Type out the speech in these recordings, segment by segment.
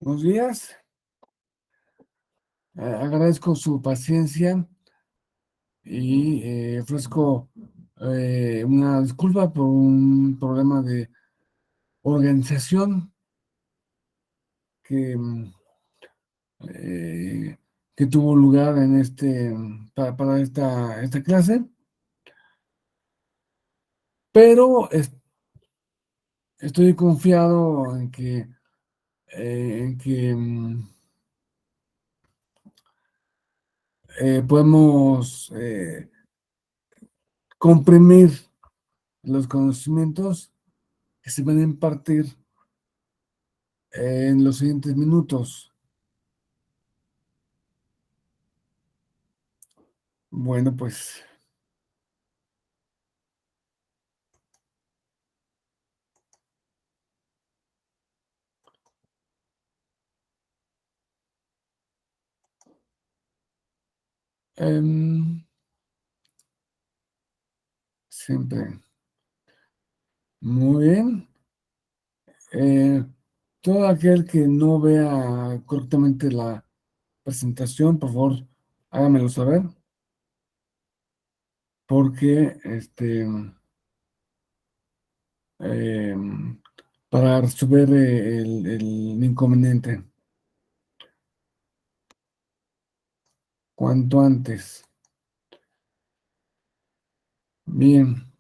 Buenos días, agradezco su paciencia y ofrezco una disculpa por un problema de organización que, eh, que tuvo lugar en para esta clase, pero estoy confiado en que podemos comprimir los conocimientos que se van a impartir en los siguientes minutos. Bueno, pues em, siempre. Muy bien. Eh, Todo aquel que no vea correctamente la presentación, por favor, hágamelo saber, porque em, para resolver el inconveniente cuanto antes. Bien,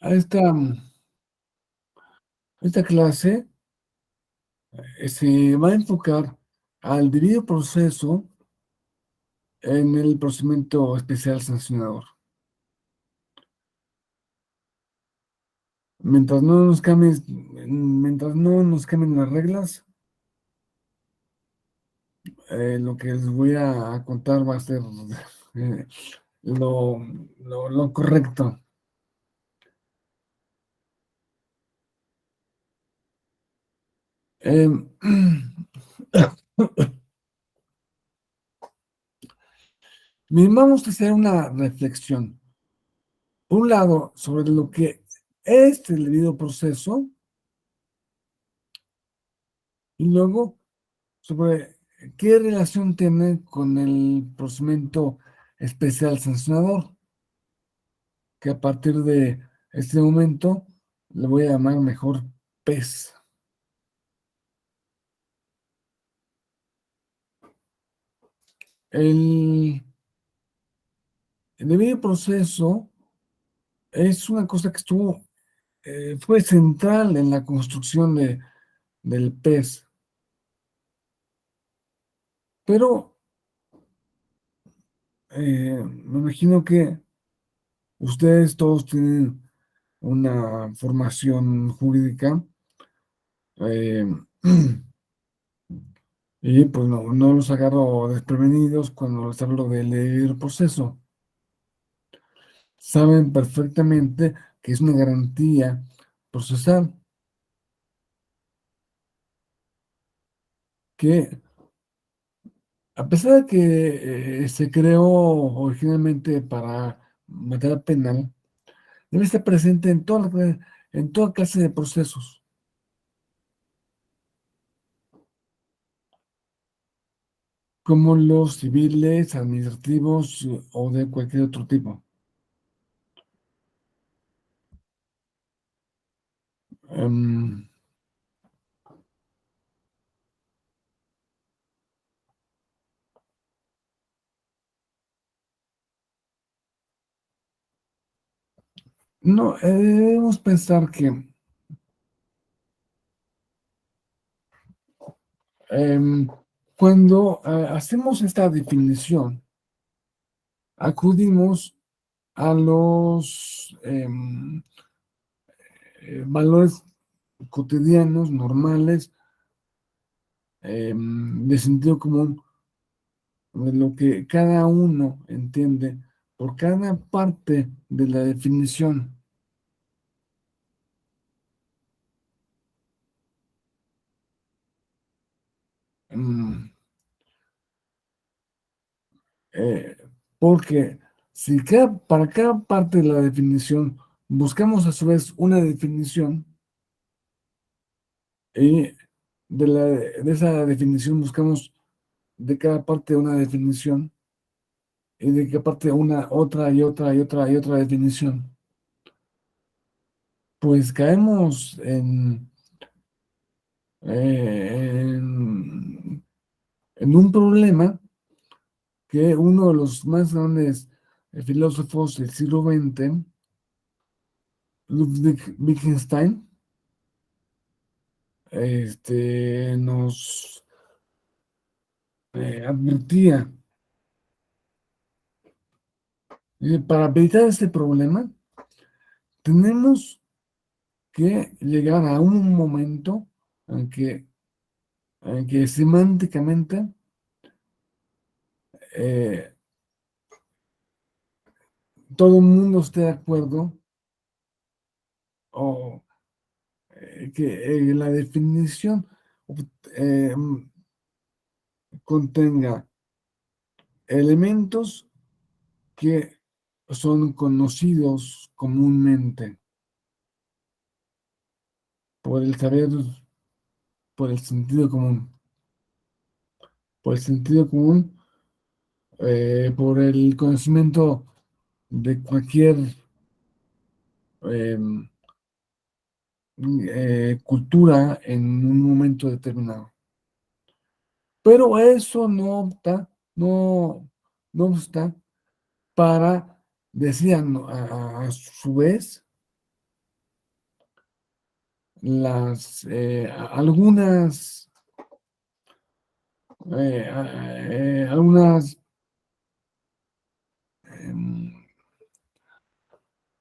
a esta clase se va a enfocar al debido proceso en el procedimiento especial sancionador. Mientras no nos cambien las reglas, lo que les voy a contar va a ser eh, lo, lo correcto. Eh, Bien, vamos a hacer una reflexión. Por un lado, sobre lo que es el debido proceso, y luego sobre qué relación tiene con el procedimiento especial sancionador, que a partir de este momento le voy a llamar mejor PES. El, el debido proceso es una cosa que fue central en la construcción del PES, pero me imagino que ustedes todos tienen una formación jurídica, eh, y pues no los agarro desprevenidos cuando les hablo del debido proceso. Saben perfectamente que es una garantía procesal que, a pesar de que se creó originalmente para materia penal, debe estar presente en toda clase de procesos, como los civiles, administrativos o de cualquier otro tipo. Em, no, debemos pensar que em, cuando hacemos esta definición, acudimos a los valores cotidianos, normales, de sentido común, de lo que cada uno entiende por cada parte de la definición. Mm, eh, porque si para cada parte de la definición buscamos a su vez una definición, y de esa definición buscamos de cada parte una definición, y de cada parte una, otra y otra y otra y otra definición, pues caemos en un problema que uno de los más grandes filósofos del siglo XX, Ludwig Wittgenstein, nos advertía. Para evitar este problema, tenemos que llegar a un momento en que semánticamente eh, todo el mundo esté de acuerdo, o que la definición eh, contenga elementos que son conocidos comúnmente por el saber, por el sentido común, por el sentido común, por el conocimiento de cualquier em, cultura en un momento determinado. Pero eso no, no obsta para, decían a su vez, algunas em,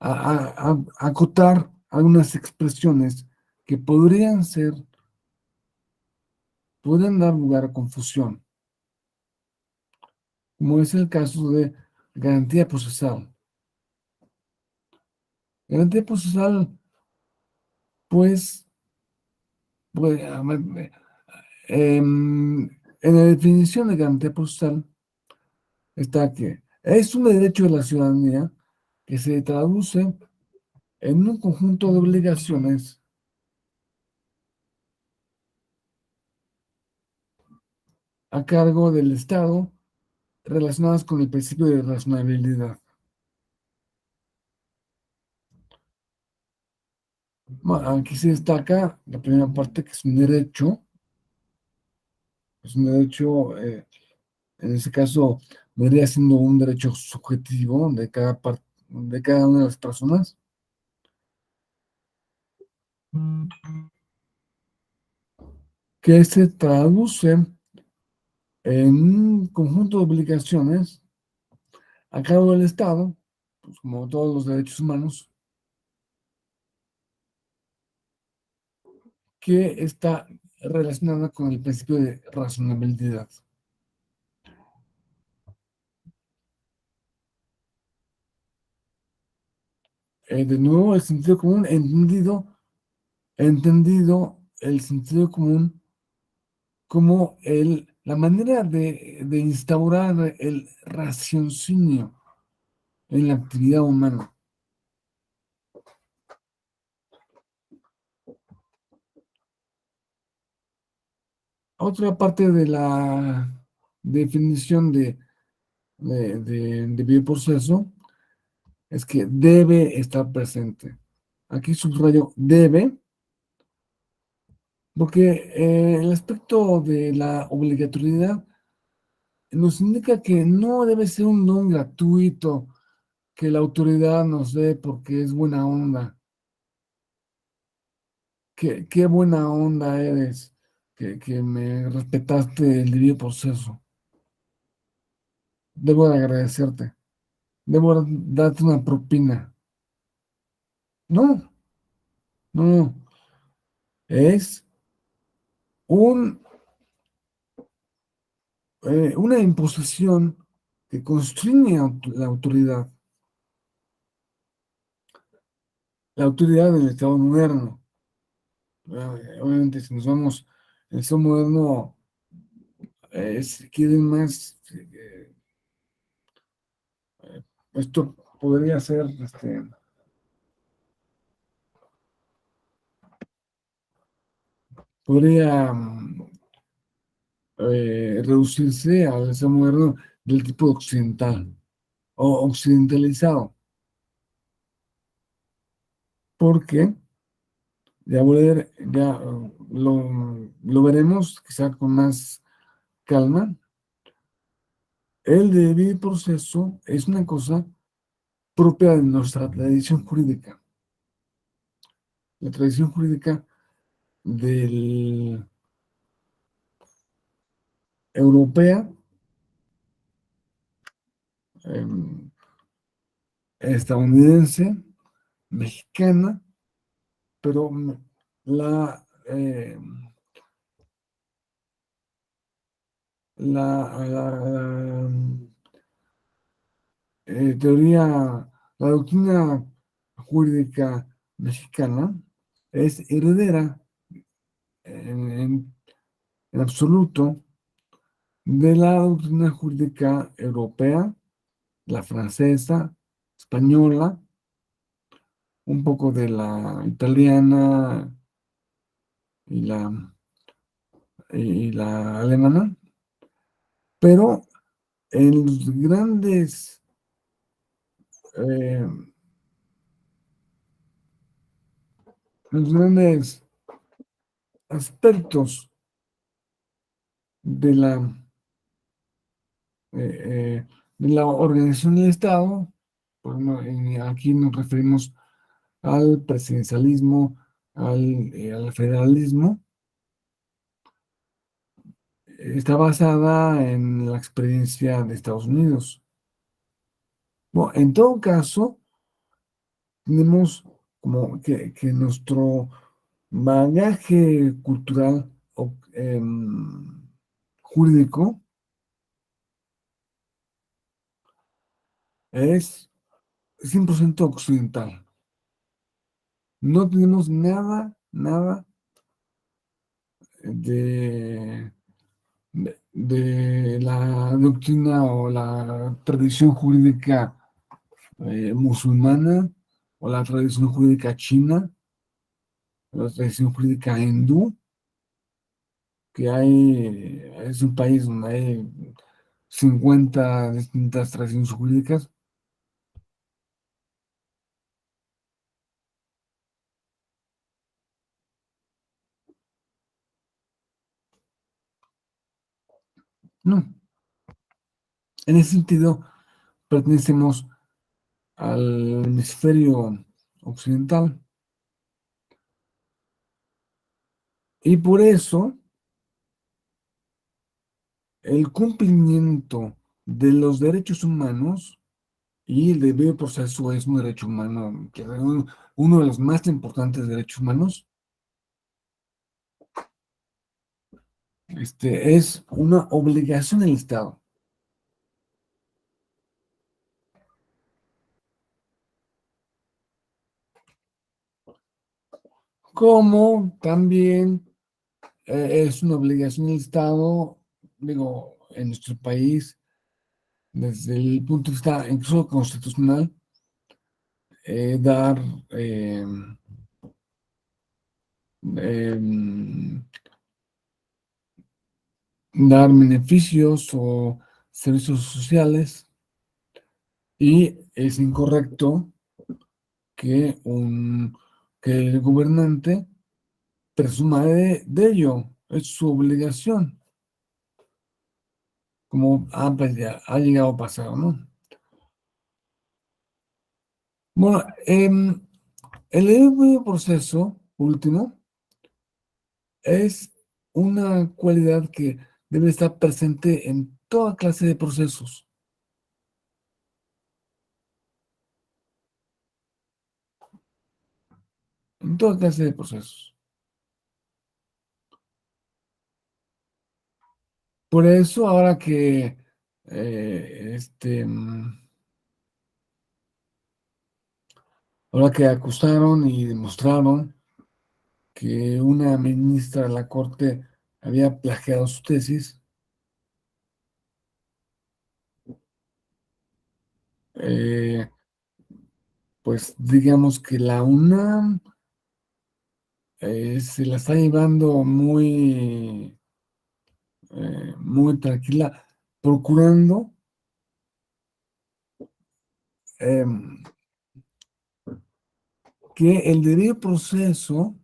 acotar algunas expresiones que podrían dar lugar a confusión, como es el caso de garantía procesal. Garantía procesal, pues, en la definición de garantía procesal está que es un derecho de la ciudadanía que se traduce en un conjunto de obligaciones a cargo del Estado relacionadas con el principio de razonabilidad. Bueno, aquí se destaca la primera parte, que es un derecho, en ese caso vendría siendo un derecho subjetivo de cada una de las personas, que se traduce en un conjunto de obligaciones a cargo del Estado, pues como todos los derechos humanos, que está relacionada con el principio de razonabilidad. De nuevo, el sentido común, entendido el sentido común como la manera de instaurar el raciocinio en la actividad humana. Otra parte de la definición de bioproceso es que debe estar presente. Aquí subrayo debe, porque el aspecto de la obligatoriedad nos indica que no debe ser un don gratuito que la autoridad nos dé porque es buena onda. Qué buena onda eres, que me respetaste el debido proceso. Debo de agradecerte. Debo darte una propina. No, no. Es un, una imposición que constriñe la autoridad del Estado moderno. Obviamente, si nos vamos, el Estado moderno quieren más. esto podría ser, podría reducirse al deseo moderno del tipo occidental o occidentalizado, porque ya lo veremos quizá con más calma. El debido proceso es una cosa propia de nuestra tradición jurídica. La tradición jurídica del europea, em, estadounidense, mexicana, pero la, eh, la teoría, la doctrina jurídica mexicana es heredera en absoluto de la doctrina jurídica europea, la francesa, española, un poco de la italiana y la alemana, pero en eh, los grandes aspectos de de la organización del Estado, pues, aquí nos referimos al presidencialismo, al federalismo, está basada en la experiencia de Estados Unidos. Bueno, en todo caso, tenemos como que nuestro bagaje cultural jurídico es 100% occidental. No tenemos nada de, de la doctrina o la tradición jurídica musulmana o la tradición jurídica china, la tradición jurídica hindú, que es un país donde hay 50 distintas tradiciones jurídicas. No, en ese sentido pertenecemos al hemisferio occidental y por eso el cumplimiento de los derechos humanos y el debido proceso es un derecho humano, que es uno de los más importantes derechos humanos, es una obligación del Estado. Como también es una obligación del Estado, digo, en nuestro país, desde el punto de vista incluso constitucional, dar, eh, em, dar beneficios o servicios sociales, y es incorrecto que, que el gobernante presuma de ello. Es su obligación, como pues ya ha llegado a pasar, ¿no? Bueno, el debido proceso último es una cualidad que debe estar presente en toda clase de procesos, en toda clase de procesos. Por eso, ahora que acusaron y demostraron que una ministra de la Corte había plagiado su tesis, eh, pues digamos que la UNAM se la está llevando muy tranquila, procurando em, que el debido proceso,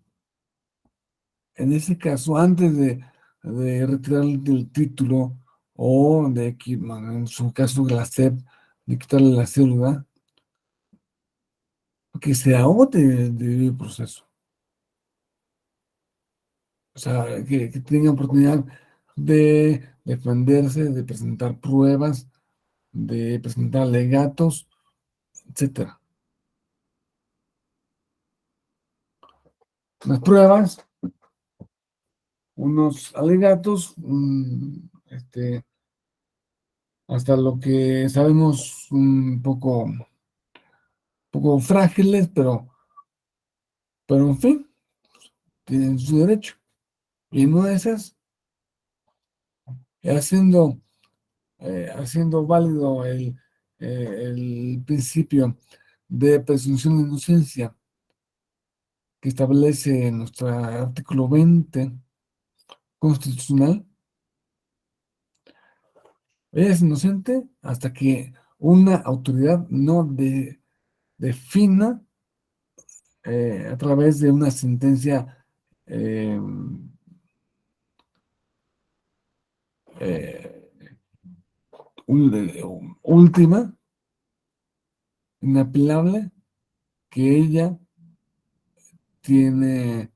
en ese caso, antes de retirar el título o bueno, en su caso, la SEP, de quitarle la cédula, que se agote el debido proceso. O sea, que tenga oportunidad de defenderse, de presentar pruebas, de presentar alegatos, etcétera. Las pruebas, unos alegatos, hasta lo que sabemos un poco frágiles, pero en fin, tienen su derecho. Y no de esas, haciendo, haciendo válido el principio de presunción de inocencia que establece nuestro artículo 20 constitucional, ella es inocente hasta que una autoridad no defina a través de una sentencia eh, eh, última, inapelable, que ella tiene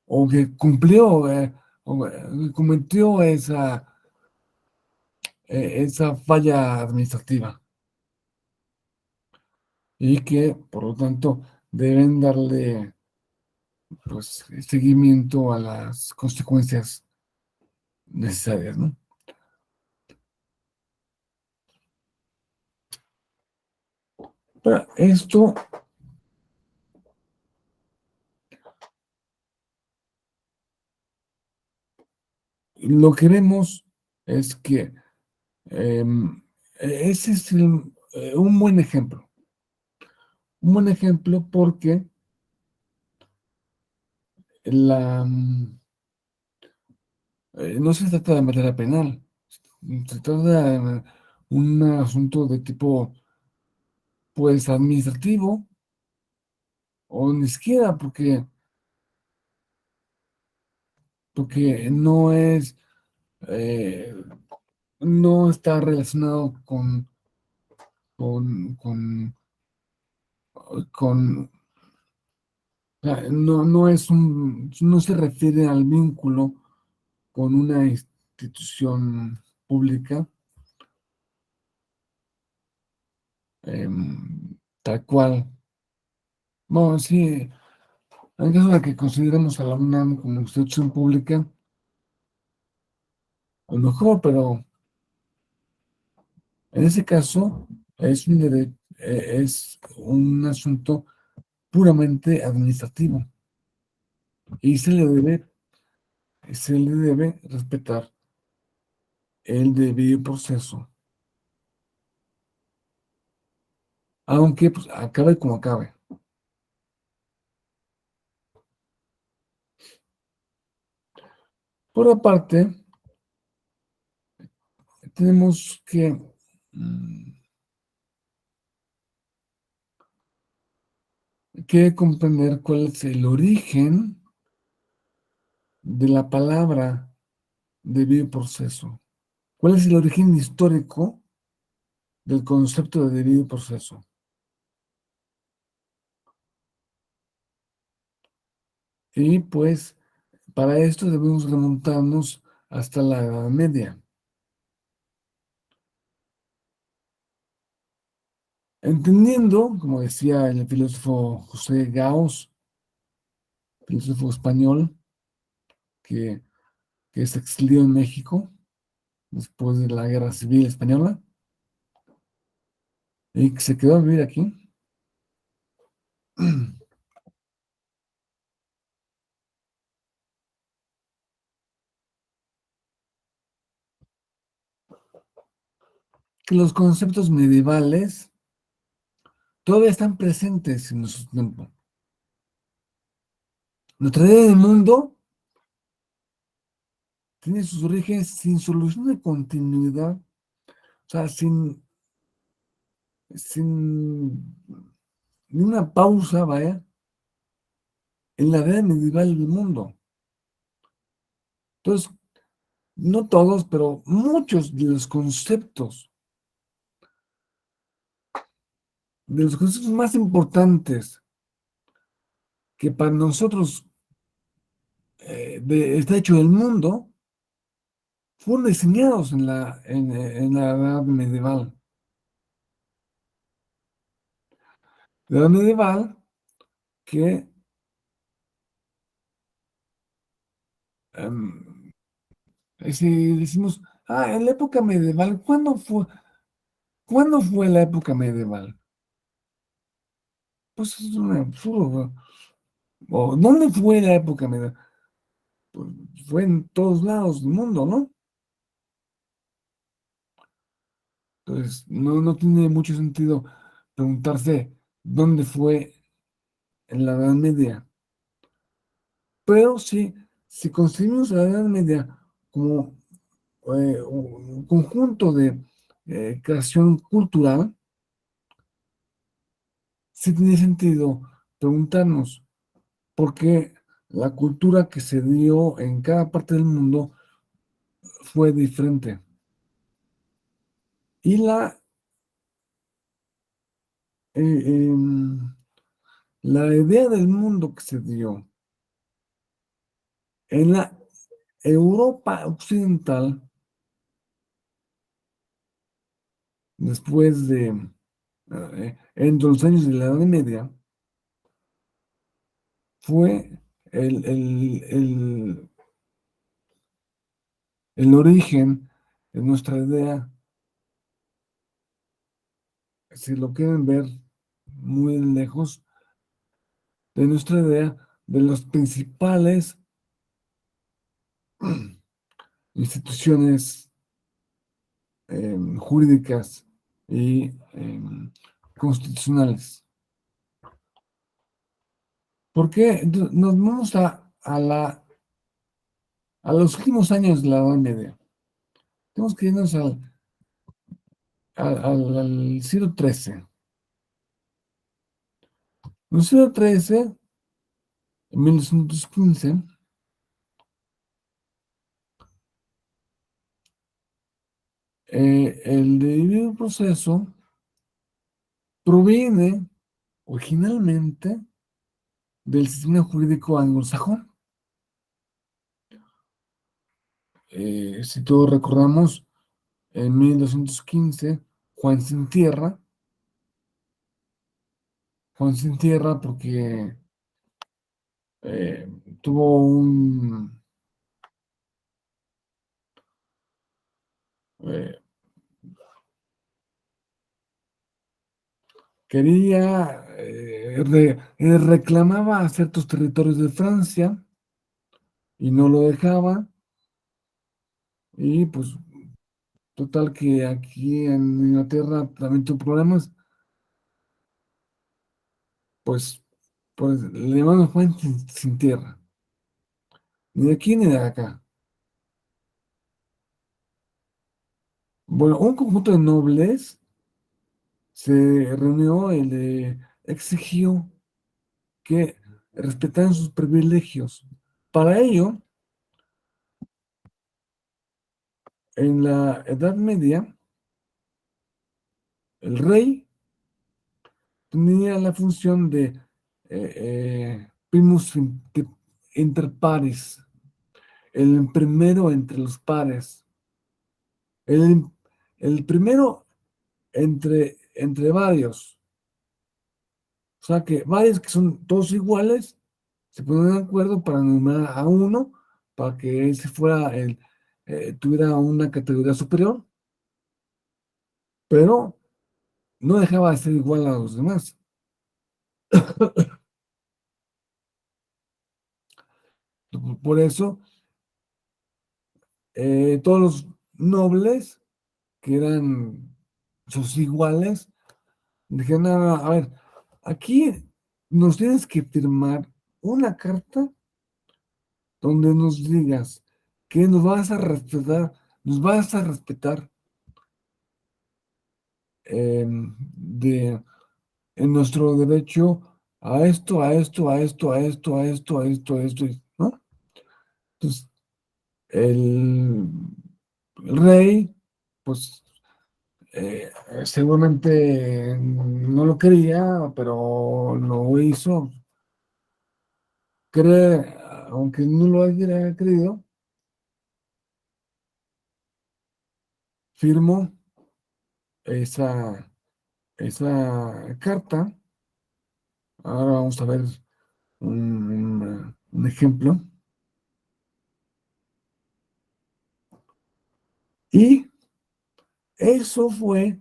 o que cumplió, o cometió esa falla administrativa y que, por lo tanto, deben darle pues, seguimiento a las consecuencias necesarias, ¿no? Pero esto, lo que vemos es que ese es un buen ejemplo porque no se trata de materia penal, se trata de un asunto de tipo, pues, administrativo, o ni siquiera, porque eh, no está relacionado con, con, con, no se refiere al vínculo con una institución pública, tal cual. Bueno, sí, en caso de que consideremos a la UNAM como institución pública, a lo mejor, pero en ese caso es un asunto puramente administrativo y se le debe respetar el debido proceso, aunque pues, acabe como acabe. Por aparte, tenemos mm, que comprender cuál es el origen de la palabra debido proceso. ¿Cuál es el origen histórico del concepto de debido proceso? Y pues para esto debemos remontarnos hasta la Edad Media, entendiendo, como decía el filósofo José Gauss, filósofo español, que, que se exilió en México después de la Guerra Civil Española y que se quedó a vivir aquí. que los conceptos medievales todavía están presentes en nuestro tiempo. Nuestra idea del mundo tiene sus orígenes sin solución de continuidad, o sea, sin ni una pausa, vaya, en la edad medieval del mundo. Entonces, no todos, pero muchos de los conceptos más importantes que para nosotros está hecho el mundo, fueron diseñados en la edad medieval. La edad medieval que em, si decimos, en la época medieval, ¿cuándo fue la época medieval? Pues es un absurdo. ¿O dónde fue la época medieval? Pues fue en todos lados del mundo, ¿no? Entonces, no tiene mucho sentido preguntarse dónde fue en la Edad Media. Pero sí, si concebimos la Edad Media como un conjunto de creación cultural, sí tiene sentido preguntarnos por qué la cultura que se dio en cada parte del mundo fue diferente. Y eh, em, la idea del mundo que se dio en la Europa occidental, después entre los años de la Edad Media, fue el origen de nuestra idea, si lo quieren ver muy lejos, de nuestra idea de las principales instituciones jurídicas y constitucionales. ¿Por qué? Entonces, nos vamos a los últimos años de la Edad Media. Tenemos que irnos al siglo XIII. En el siglo XIII, en 1915, el debido proceso proviene originalmente del sistema jurídico anglosajón. Si todos recordamos, en 1215, Juan sin tierra, Juan sin tierra porque eh, tuvo eh, quería, reclamaba ciertos territorios de Francia y no lo dejaba, y pues total que aquí en Inglaterra también tuvo problemas, pues, pues le llamamos Juan sin tierra, ni de aquí ni de acá. Bueno, un conjunto de nobles se reunió y le exigió que respetaran sus privilegios. Para ello, en la Edad Media, el rey tenía la función de primus inter pares, el primero entre los pares, el, el primero entre varios. O sea que varios que son todos iguales se ponen de acuerdo para nombrar a uno para que ese tuviera una categoría superior, pero no dejaba de ser igual a los demás. Por eso, todos los nobles que eran sus iguales, dijeron, no, no, a ver, aquí nos tienes que firmar una carta donde nos digas que nos vas a respetar de, en nuestro derecho a esto, a esto, a esto, a esto, a esto, a esto, a esto, ¿no? Entonces, el rey, pues, eh, seguramente no lo quería, pero lo hizo. Cree, aunque no lo haya creído, firmó esa, esa carta. Ahora vamos a ver un ejemplo. Y eso fue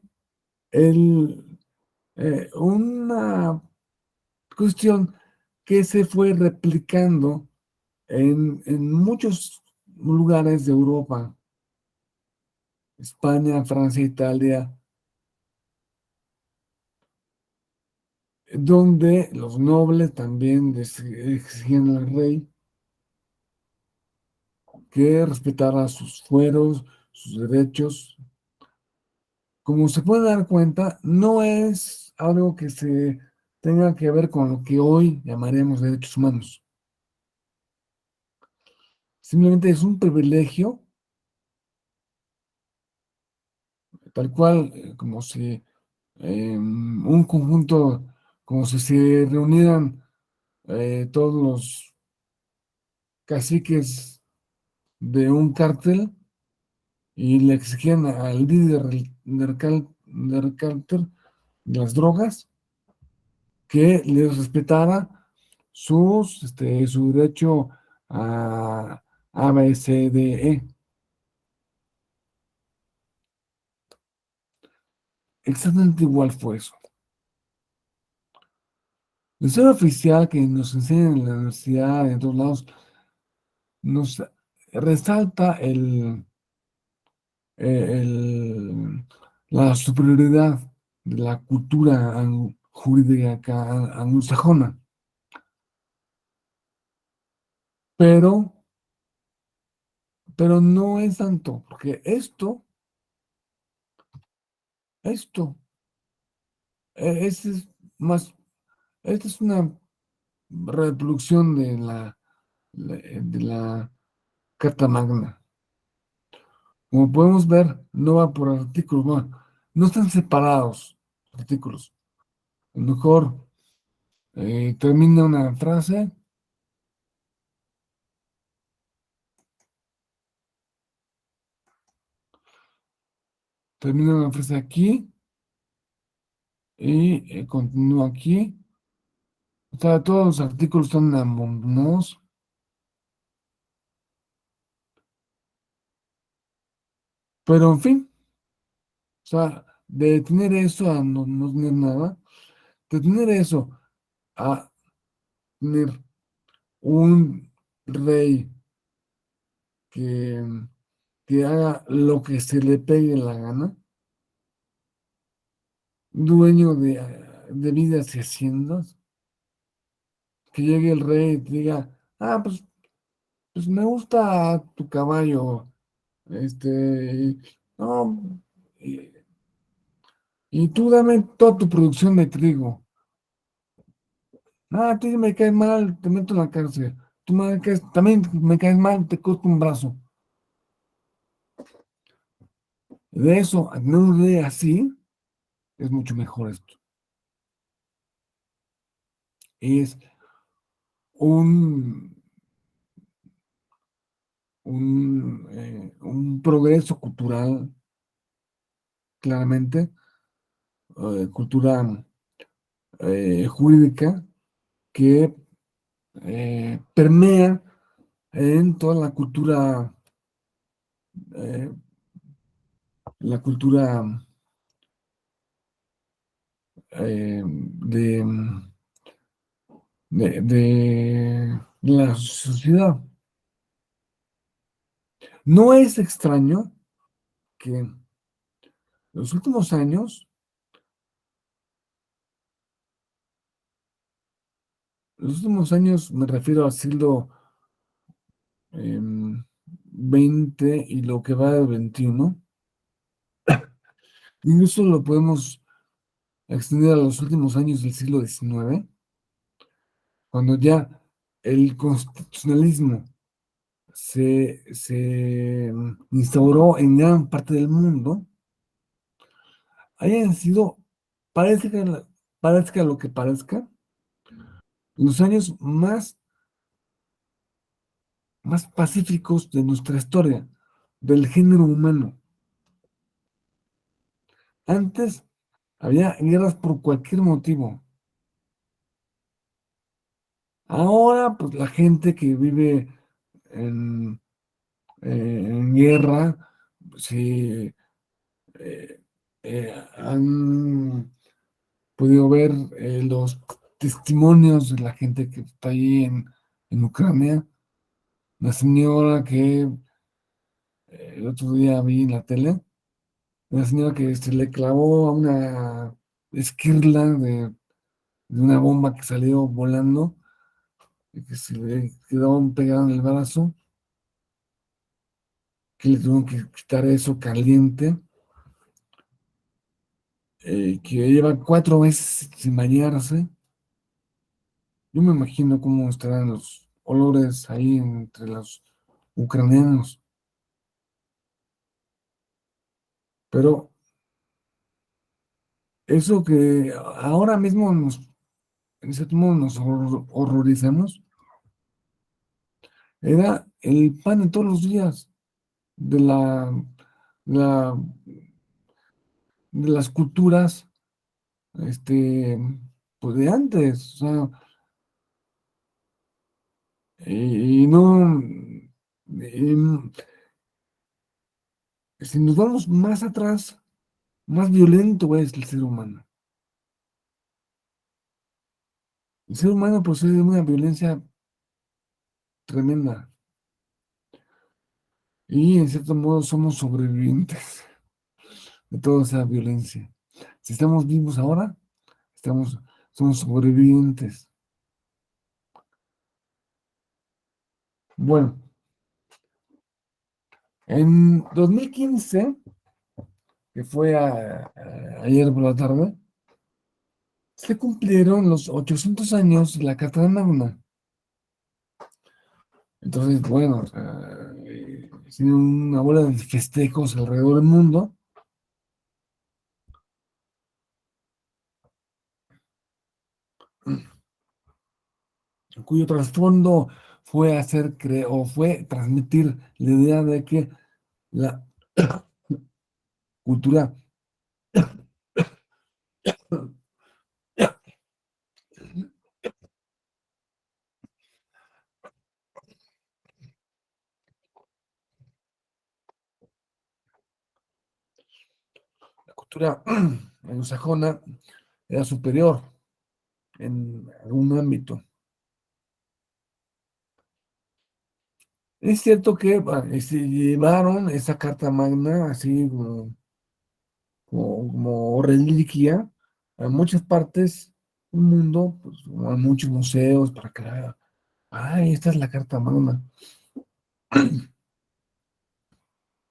una cuestión que se fue replicando en muchos lugares de Europa, España, Francia, Italia, donde los nobles también exigían al rey que respetara sus fueros, sus derechos. Como se puede dar cuenta, no es algo que se tenga que ver con lo que hoy llamaríamos derechos humanos. Simplemente es un privilegio, tal cual, como si un conjunto, como si se reunieran todos los caciques de un cártel y le exigían al líder del cártel de las drogas que les respetara su derecho a A, B, C, D, E. Exactamente igual fue eso. La historia oficial que nos enseñan en la universidad, en todos lados, nos resalta la superioridad de la cultura jurídica anglosajona. Pero, pero no es tanto, porque esto, este es más, esta es una reproducción de la Carta Magna. Como podemos ver, no va por artículos, no están separados artículos. A lo mejor termina una frase, aquí y continúa aquí. O sea, todos los artículos están amontonados, pero en fin, o sea, de tener eso a no tener nada, de tener eso a tener un rey que, que haga lo que se le pegue la gana, dueño de vidas y haciendas, que llegue el rey y te diga, pues me gusta tu caballo, no, y, y tú dame toda tu producción de trigo. Ah, a ti me caes mal, te meto en la cárcel. También me caes mal, te corto un brazo. De eso, a tener una idea así, es mucho mejor esto. Es un, un progreso cultural, claramente, cultura jurídica, que permea en toda eh, la cultura de la sociedad. No es extraño que Los últimos años, me refiero al siglo XX y lo que va del XXI, incluso lo podemos extender a los últimos años del siglo XIX, cuando ya el constitucionalismo se instauró en gran parte del mundo, hayan sido, parezca, parezca lo que parezca, los años más pacíficos de nuestra historia, del género humano. Antes había guerras por cualquier motivo. Ahora, pues la gente que vive en, en guerra, sí, han podido ver los testimonios de la gente que está ahí en Ucrania. Una señora que el otro día vi en la tele, una señora que se le clavó a una esquirla de una bomba que salió volando y que se le quedó pegada en el brazo, que le tuvieron que quitar eso caliente, que lleva 4 meses sin bañarse. Yo me imagino cómo estarán los olores ahí entre los ucranianos, pero eso que ahora mismo en ese modo nos horrorizamos, era el pan de todos los días de la- de las culturas, este, pues de antes, o sea, y no, em, si nos vamos más atrás, más violento es el ser humano. El ser humano posee una violencia tremenda y en cierto modo somos sobrevivientes de toda esa violencia. Si estamos vivos ahora, estamos, somos sobrevivientes. Bueno, en 2015, que fue ayer por la tarde, se cumplieron los 800 años de la Carta de Magna. Entonces, bueno, tiene una bola de festejos alrededor del mundo, cuyo trasfondo fue o fue transmitir la idea de que la cultura, la cultura anglosajona era superior en algún ámbito. Es cierto que llevaron esa Carta Magna así como reliquia a muchas partes del mundo, pues, a muchos museos para que ay, esta es la Carta Magna.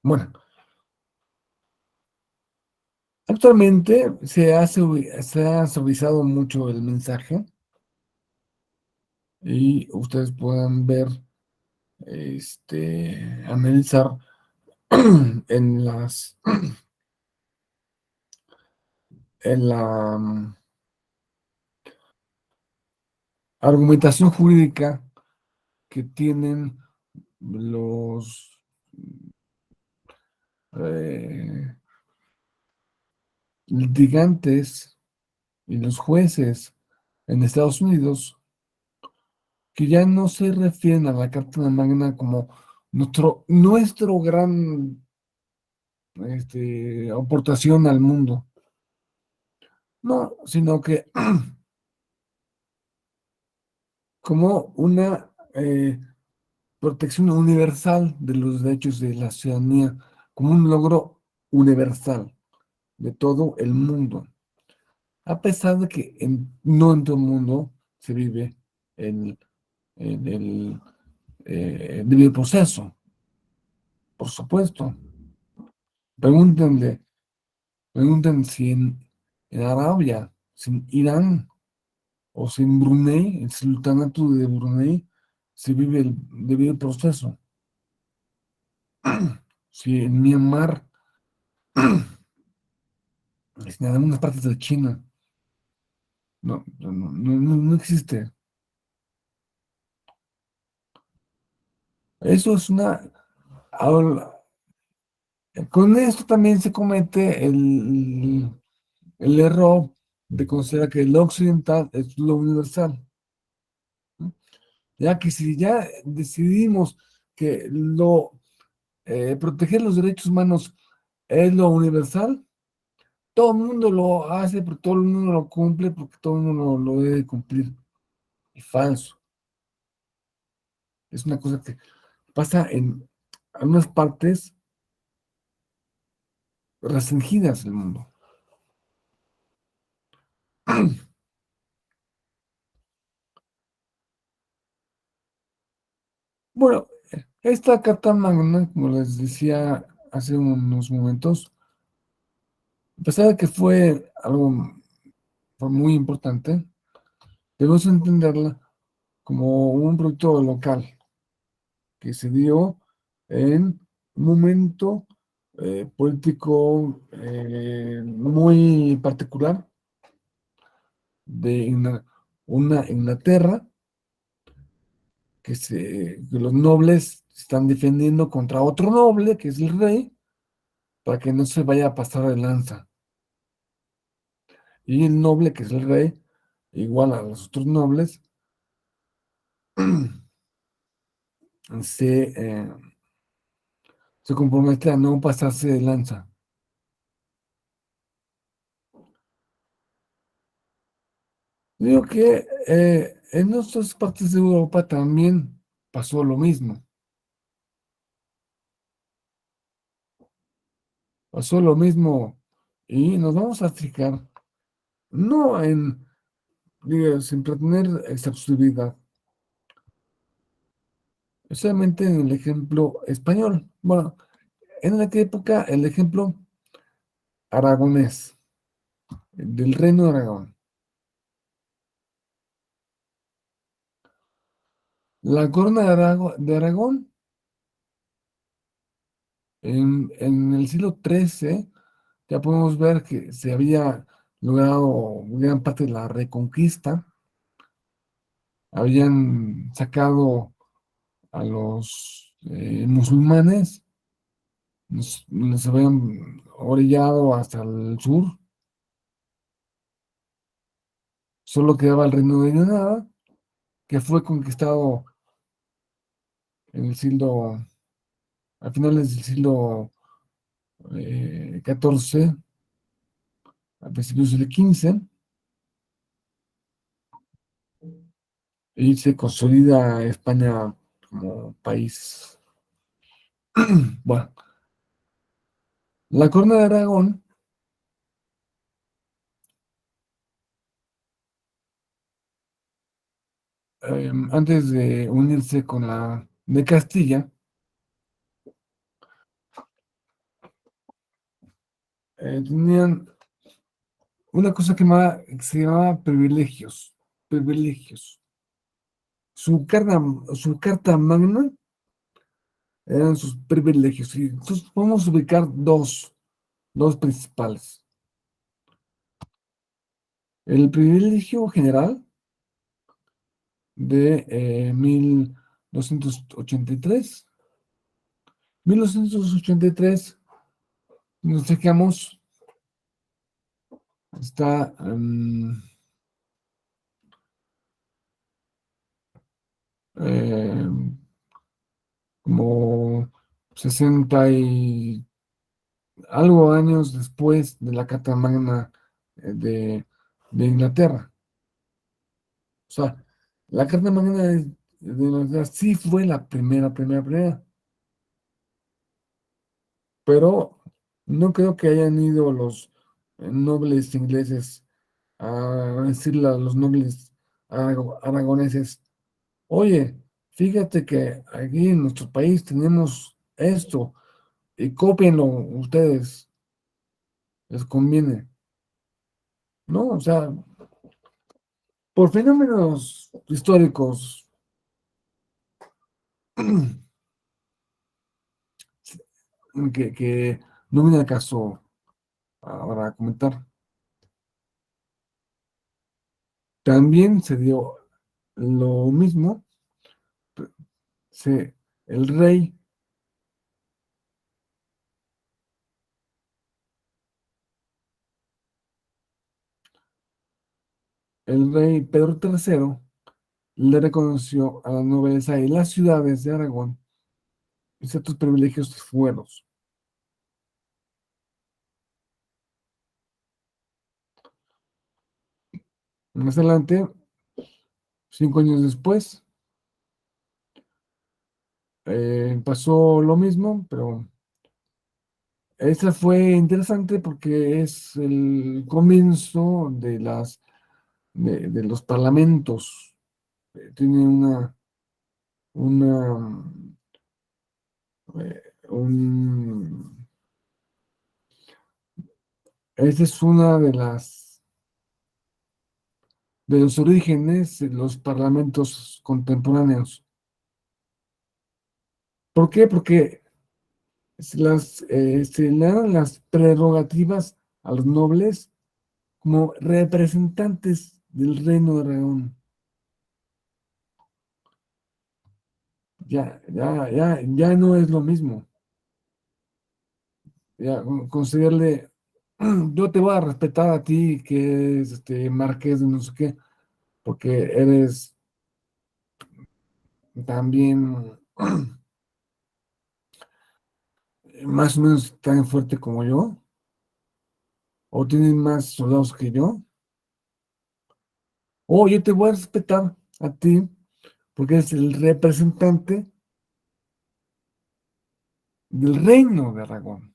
Bueno, actualmente se ha suavizado mucho el mensaje y ustedes puedan ver, analizar en en la argumentación jurídica que tienen los eh, litigantes y los jueces en Estados Unidos, que ya no se refieren a la Carta Magna como nuestro gran aportación al mundo, no, sino que como una protección universal de los derechos de la ciudadanía, como un logro universal. de todo el mundo, a pesar de que no en todo el mundo se vive el, el debido proceso, por supuesto. Pregúntenle, pregunten si en Arabia, si en Irán o si en Brunei, el sultanato de Brunei, se vive el debido proceso. Si en Myanmar, si en algunas partes de China, no existe. Eso es una... ahora, con esto también se comete el error de considerar que lo occidental es lo universal, ¿no? Ya que si ya decidimos que proteger los derechos humanos es lo universal, todo el mundo lo hace, porque todo el mundo lo cumple, porque todo el mundo lo debe cumplir. Es falso. Es una cosa que pasa en algunas partes restringidas del mundo. Bueno, esta Carta Magna, como les decía hace unos momentos, a pesar de que fue muy importante, debemos entenderla como un producto local que se dio en un momento político muy particular de una Inglaterra que los nobles están defendiendo contra otro noble, que es el rey, para que no se vaya a pasar de lanza. Y el noble, que es el rey, igual a los otros nobles, se, eh, se compromete a no pasarse de lanza. Digo que en otras partes de Europa también pasó lo mismo. Pasó lo mismo y nos vamos a fijar, no en, digo, sin pretender exhaustividad, solamente en el ejemplo español. Bueno, en aquella época el ejemplo aragonés, del reino de Aragón. La corona de Aragón en el siglo XIII ya podemos ver que se había logrado gran parte de la reconquista, habían sacado a los musulmanes, los habían orillado hasta el sur, solo quedaba el reino de Granada, que fue conquistado en el siglo, a finales del siglo XIV, a principios del XV, y se consolida España como país. Bueno, la corona de Aragón, antes de unirse con la de Castilla, tenían una cosa que se llamaba privilegios. Privilegios. Su carta magna eran sus privilegios. Y entonces podemos ubicar dos principales. El privilegio general de 1283. 1983, nos fijamos, está eh, como 60 y algo años después de la Carta Magna de Inglaterra. O sea, la Carta Magna de Inglaterra sí fue la primera, pero no creo que hayan ido los nobles ingleses a decirle a los nobles aragoneses, oye, fíjate que aquí en nuestro país tenemos esto y cópienlo ustedes, les conviene, ¿no? O sea, por fenómenos históricos que no viene al caso ahora comentar. También se dio lo mismo, se, el rey, el rey Pedro III le reconoció a la nobleza y las ciudades de Aragón ciertos privilegios fueros. Más adelante, 5 años después, pasó lo mismo, pero esa fue interesante porque es el comienzo de los parlamentos. Tiene una, un, esa es una de los orígenes de los parlamentos contemporáneos. ¿Por qué? Porque se le dan las prerrogativas a los nobles como representantes del reino de Aragón. Ya no es lo mismo. Ya concederle, yo te voy a respetar a ti, que es marqués de no sé qué, porque eres también más o menos tan fuerte como yo, o tienes más soldados que yo, o yo te voy a respetar a ti, porque eres el representante del reino de Aragón.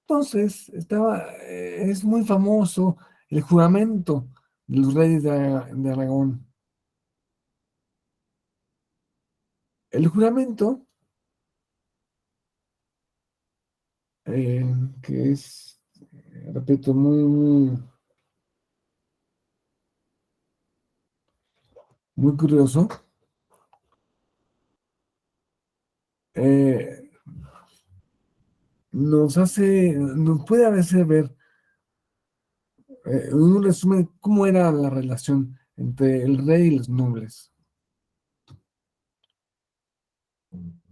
Entonces, es muy famoso el juramento de los reyes de Aragón. El juramento, eh, que es, repito, muy curioso, eh, nos puede hacer ver, en un resumen, cómo era la relación entre el rey y los nobles.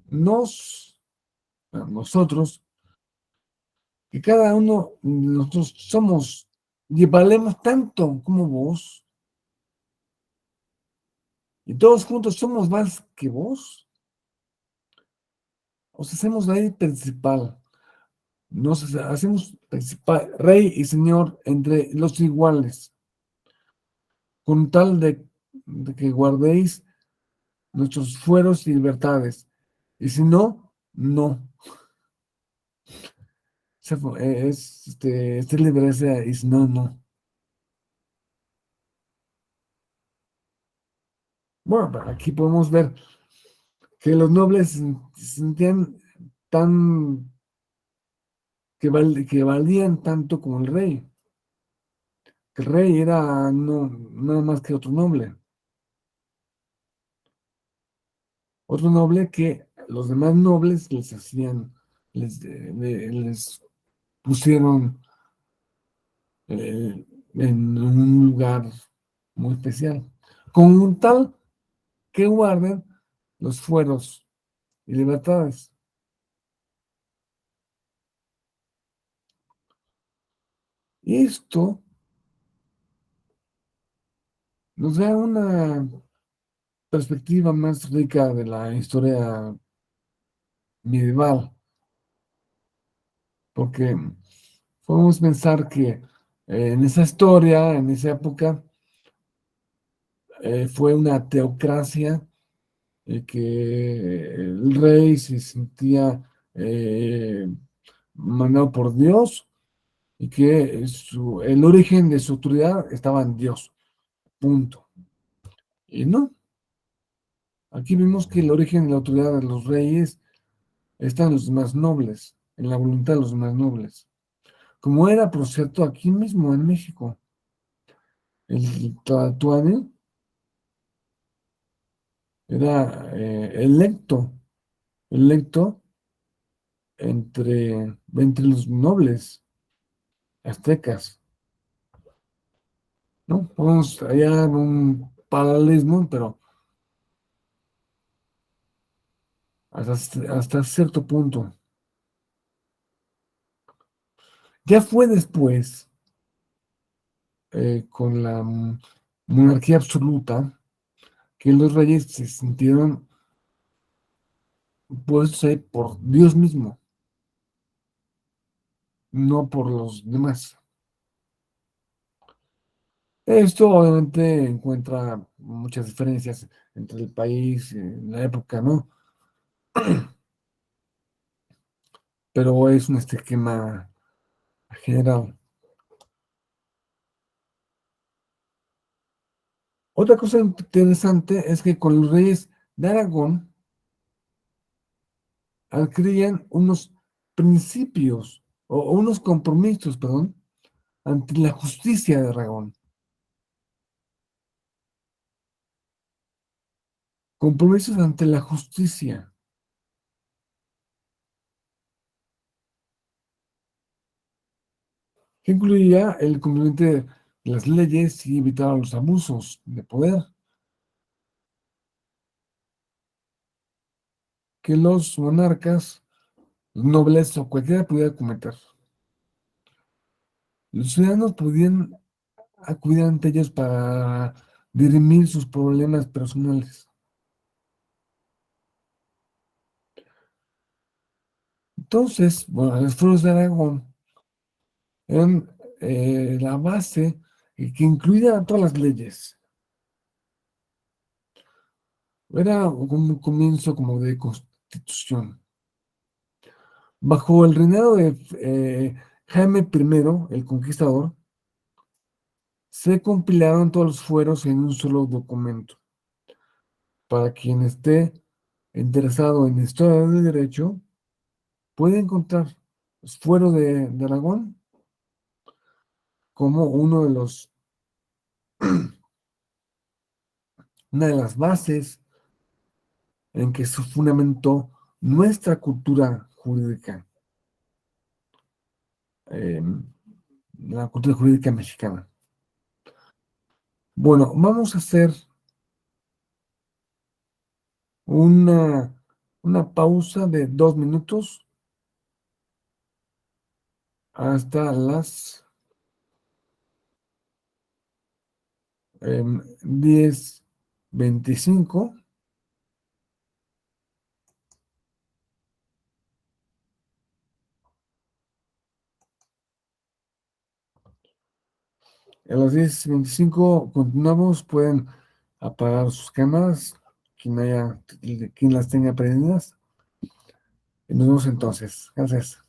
Nos, nosotros, que cada uno de nosotros somos y valemos tanto como vos, y todos juntos somos más que vos, os hacemos rey principal, nos hacemos principal, rey y señor entre los iguales, con tal de que guardéis nuestros fueros y libertades, y si no, no. Este libre y si no, no. Bueno, pero aquí podemos ver que los nobles se sentían tan, que valían tanto como el rey. Que el rey era no, nada más que otro noble. Otro noble que los demás nobles les hacían, les pusieron en un lugar muy especial. Con un tal que guarden los fueros y libertades. Y esto nos da una perspectiva más rica de la historia medieval, porque podemos pensar que en esa historia, en esa época, fue una teocracia, que el rey se sentía, eh, mandado por Dios y que el origen de su autoridad estaba en Dios. Punto. Y no, aquí vimos que el origen de la autoridad de los reyes está en los más nobles, en la voluntad de los más nobles. Como era, por cierto, aquí mismo en México, el Tlatoani era electo entre los nobles aztecas, ¿no? Vamos allá en un paralelismo, pero hasta cierto punto. Ya fue después, con la monarquía absoluta, que los reyes se sintieron puestos ahí por Dios mismo, no por los demás. Esto obviamente encuentra muchas diferencias entre el país y la época, ¿no? Pero es un esquema general. Otra cosa interesante es que con los reyes de Aragón adquirían unos principios o unos compromisos, perdón, ante la justicia de Aragón. Compromisos ante la justicia, que incluía el cumplimiento de las leyes y evitar los abusos de poder que los monarcas, los nobles o cualquiera pudiera cometer. Los ciudadanos podían acudir ante ellos para dirimir sus problemas personales. Entonces, bueno, los fueros de Aragón eran la base que incluía todas las leyes. Era como un comienzo como de constitución. Bajo el reinado de Jaime I, el Conquistador, se compilaron todos los fueros en un solo documento. Para quien esté interesado en historia del derecho, puede encontrar los fueros de Aragón como una de las bases en que se fundamentó nuestra cultura jurídica, eh, la cultura jurídica mexicana. Bueno, vamos a hacer una, una pausa de 2 minutos hasta las 10:25. A las 10:25 continuamos. Pueden apagar sus cámaras, quien las tenga prendidas. Y nos vemos entonces. Gracias.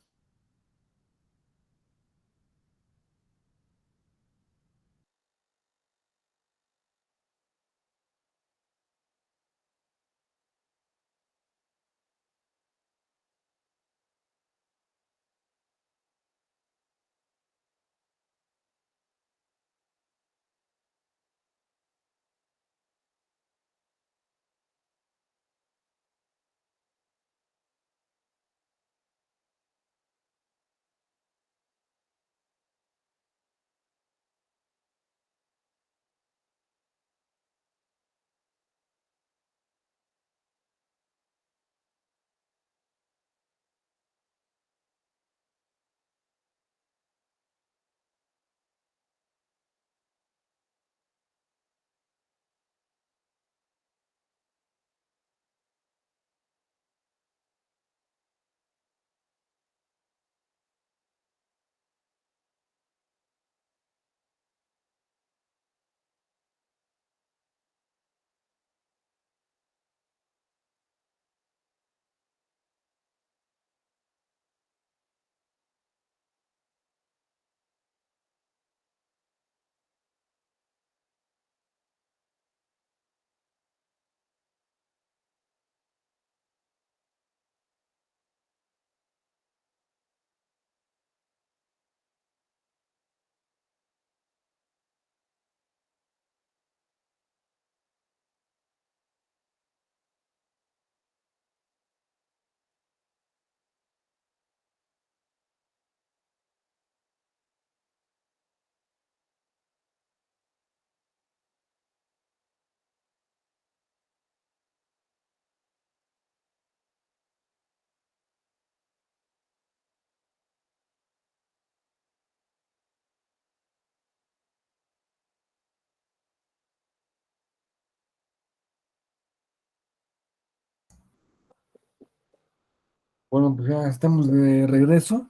Bueno, pues ya estamos de regreso,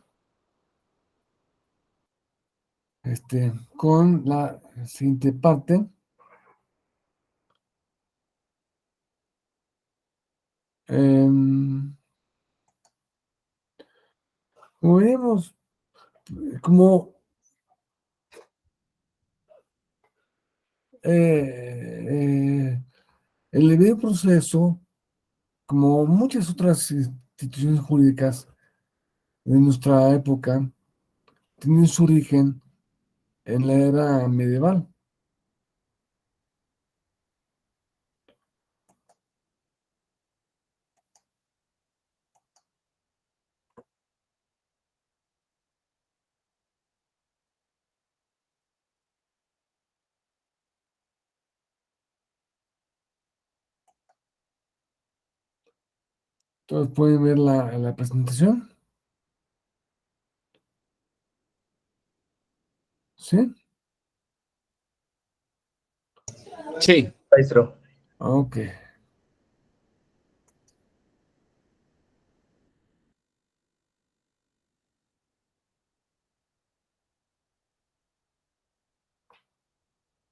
con la siguiente parte. Em, Como veremos, como el debido proceso, como muchas otras instituciones jurídicas de nuestra época, tienen su origen en la era medieval. Entonces pueden ver la presentación, ¿sí? Sí, maestro. Ok.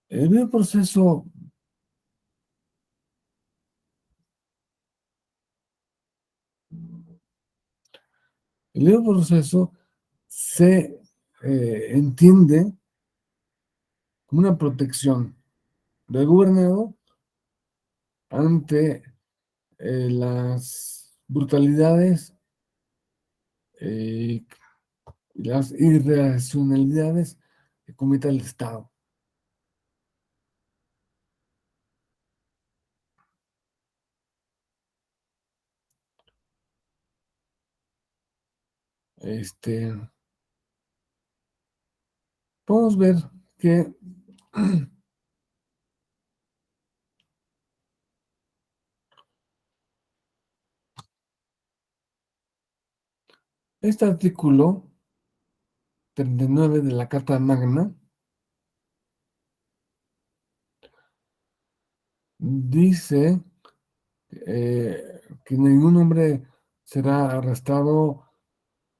El debido proceso, el debido proceso se entiende como una protección del gobernado ante las brutalidades eh, y las irracionalidades que cometa el Estado. Este, Podemos ver que este artículo 39 de la Carta Magna dice que ningún hombre será arrestado,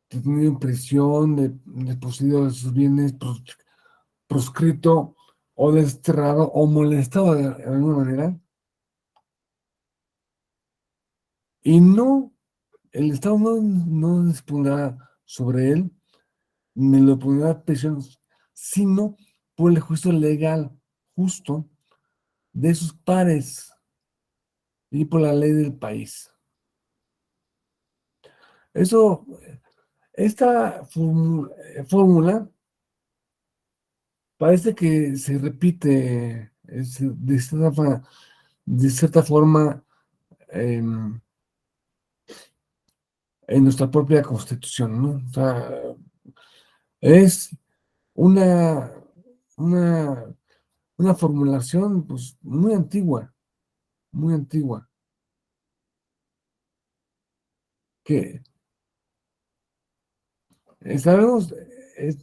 detenido en prisión, desposeído de sus bienes, proscrito o desterrado o molestado de alguna manera, y no, el Estado no dispondrá sobre él, ni lo pondrá a prisión, sino por el juicio legal justo de sus pares y por la ley del país. Eso, esta fórmula parece que se repite de cierta forma em, en nuestra propia constitución, ¿no? O sea, es una, una, una formulación pues, muy antigua, que sabemos, es,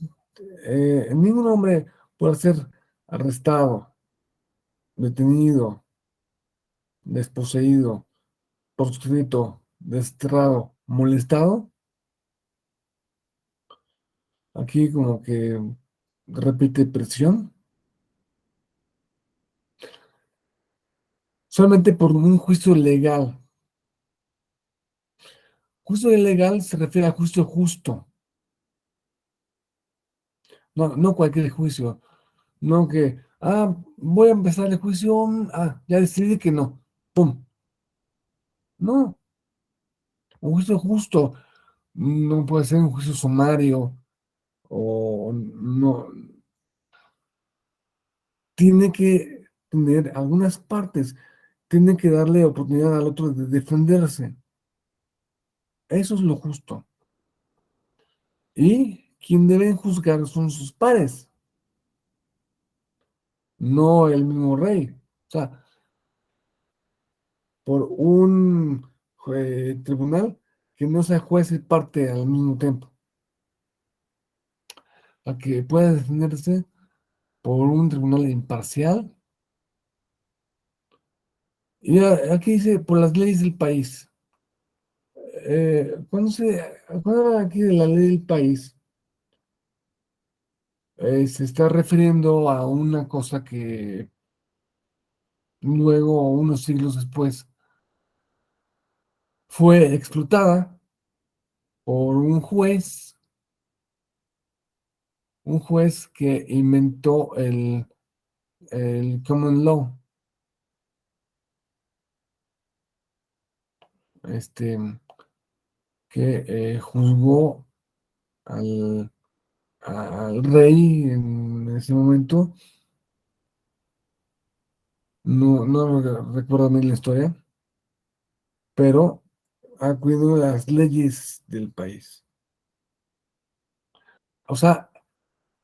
ningún hombre puede ser arrestado, detenido, desposeído, proscrito, desterrado, molestado. Aquí como que repite presión, solamente por un juicio legal. Juicio legal se refiere a juicio justo, no cualquier juicio, no que, voy a empezar el juicio, ya decidí que no, pum, no, un juicio justo no puede ser un juicio sumario o no, tiene que tener algunas partes, tiene que darle oportunidad al otro de defenderse, eso es lo justo. Y quien deben juzgar son sus pares, no el mismo rey. O sea, por un tribunal que no sea juez y parte al mismo tiempo, a que pueda defenderse por un tribunal imparcial. Y aquí dice, por las leyes del país. cuando habla aquí de la ley del país, se está refiriendo a una cosa que luego, unos siglos después, fue explotada por un juez que inventó el common law, este, que juzgó al, al rey en ese momento. No recuerdo bien la historia, pero acudió a las leyes del país, o sea,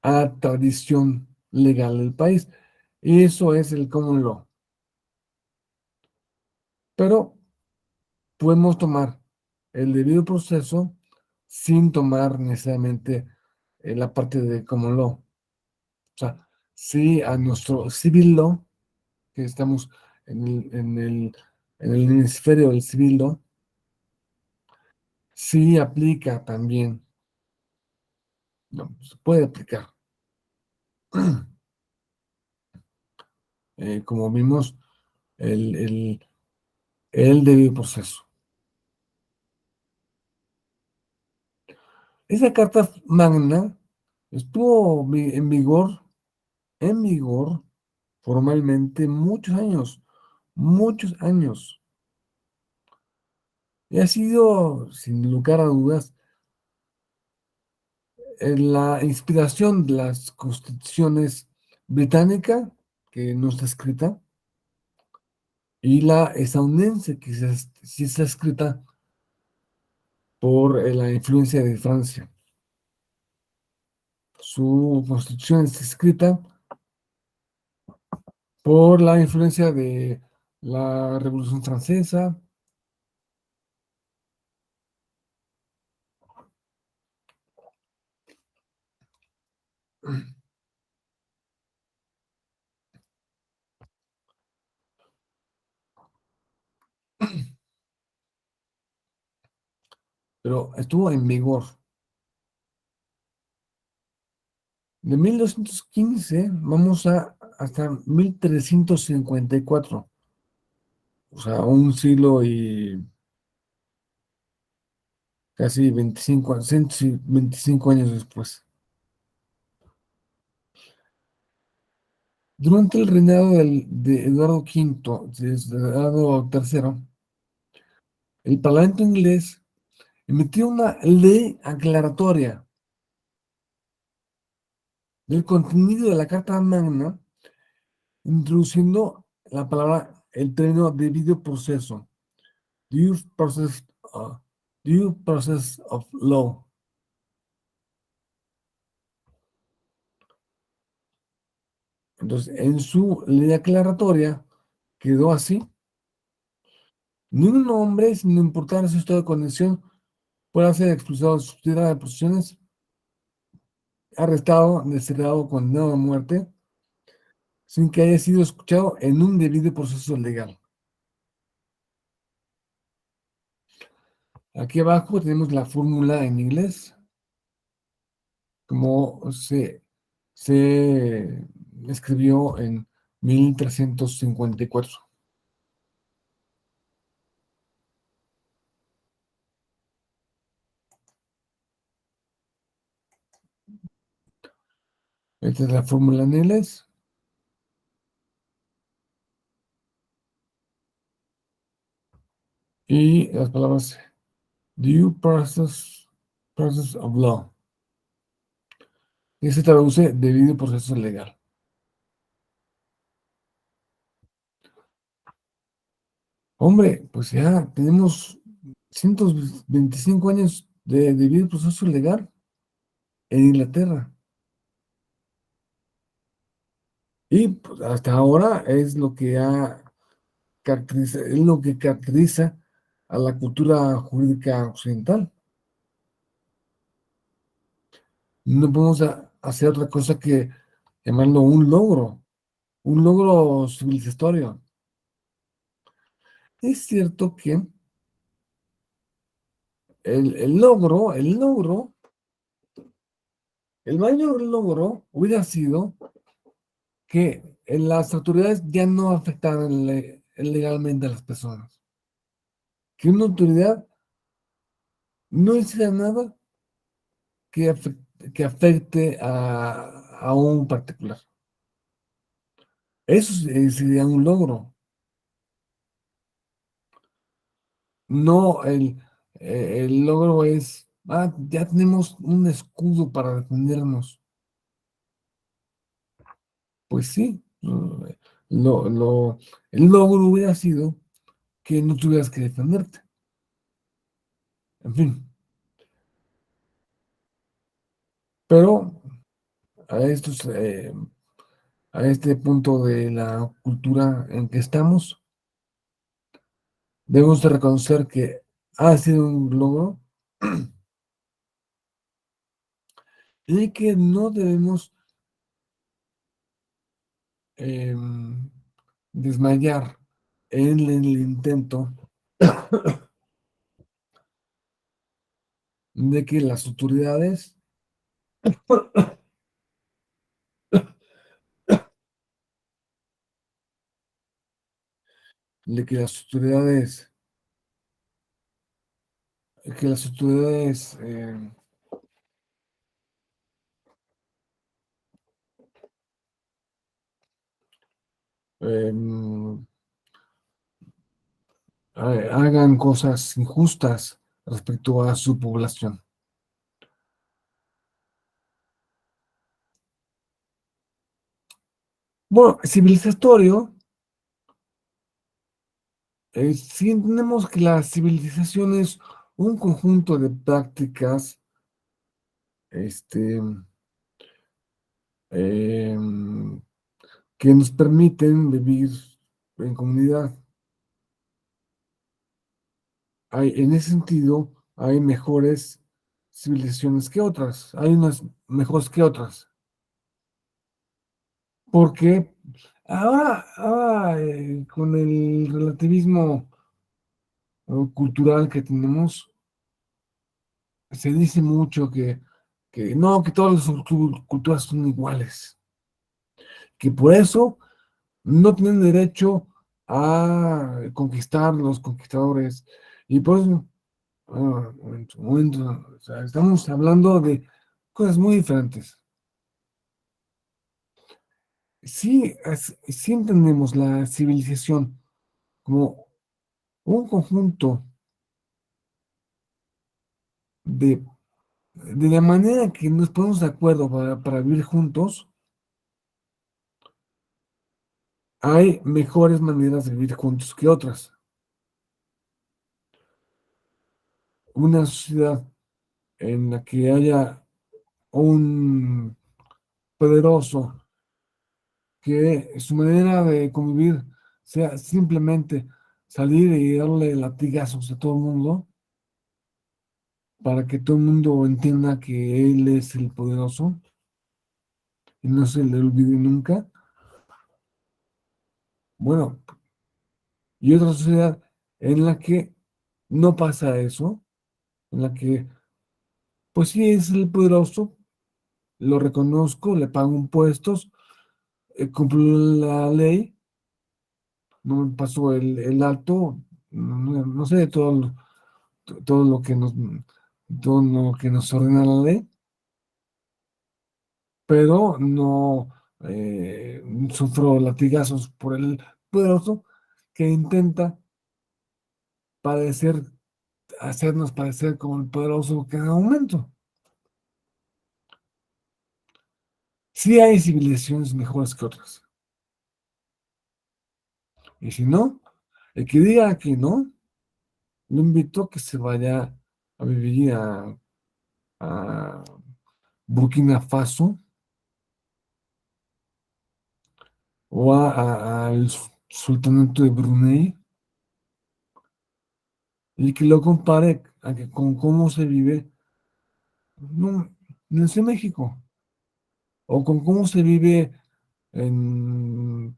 a la tradición legal del país. Y eso es el common law. Pero podemos tomar el debido proceso sin tomar necesariamente la parte de common law. O sea, sí a nuestro civil law, que estamos en el hemisferio del civil law, sí aplica también, no, se puede aplicar. Como vimos, el, el, el debido proceso. Esa carta magna estuvo en vigor formalmente muchos años. Y ha sido, sin lugar a dudas, la inspiración de las constituciones británica, que no está escrita, y la estadounidense, que sí está escrita por la influencia de Francia. Su constitución está escrita por la influencia de la Revolución Francesa, pero estuvo en vigor. De 1215 vamos hasta 1354, o sea, un siglo y casi 125 años después. Durante el reinado de Eduardo V, de Eduardo III, el Parlamento inglés emitió una ley aclaratoria del contenido de la Carta Magna, introduciendo el término debido proceso, due process, uh, due process of law. Entonces, en su ley aclaratoria quedó así: ningún hombre, sin importar su estado de condición, puede ser expulsado de su tierra de posiciones, arrestado, desterrado, condenado a muerte, sin que haya sido escuchado en un debido proceso legal. Aquí abajo tenemos la fórmula en inglés, como se escribió en 1354. Esta es la fórmula en inglés. Y las palabras due process of law. Y se traduce debido proceso legal. Hombre, pues ya tenemos 125 años de debido proceso legal en Inglaterra. Y pues, hasta ahora es lo que caracteriza a la cultura jurídica occidental. No podemos hacer otra cosa que llamarlo un logro civilizatorio. Es cierto que el mayor logro hubiera sido que las autoridades ya no afectaran legalmente a las personas. Que una autoridad no hiciera nada que afecte a un particular. Eso sería un logro. No, el logro es, ya tenemos un escudo para defendernos. Pues sí, lo, lo- el logro hubiera sido que no tuvieras que defenderte. En fin, pero a a este punto de la cultura en que estamos, debemos de reconocer que ha sido un logro y que no debemos em, desmayar en el intento de que las autoridades, de que las autoridades em, hagan cosas injustas respecto a su población. Bueno, civilizatorio, si entendemos que la civilización es un conjunto de prácticas, este, em, que nos permiten vivir en comunidad. En ese sentido, hay mejores civilizaciones que otras, hay unas mejores que otras, porque con el relativismo cultural que tenemos, se dice mucho que no, que todas las culturas son iguales, que por eso no tienen derecho a conquistar los conquistadores, y por eso, un momento, o sea, estamos hablando de cosas muy diferentes. Sí, sí entendemos la civilización como un conjunto de, de la manera que nos ponemos de acuerdo para vivir juntos. Hay mejores maneras de vivir juntos que otras. Una sociedad en la que haya un poderoso que su manera de convivir sea simplemente salir y darle latigazos a todo el mundo para que todo el mundo entienda que él es el poderoso y no se le olvide nunca. Bueno, y otra sociedad en la que no pasa eso, en la que, pues sí, es el poderoso, lo reconozco, le pago impuestos, cumplo la ley, no me paso el alto, no sé, todo lo que todo lo que nos ordena la ley, pero no sufro latigazos por el poderoso que intenta parecer, hacernos parecer como el poderoso cada momento. Sí hay civilizaciones mejores que otras. Y si no, el que diga que no, lo invito a que se vaya a vivir a Burkina Faso o al Sultanato de Brunei y que lo compare con cómo se vive no, en Ciudad de México o con cómo se vive en,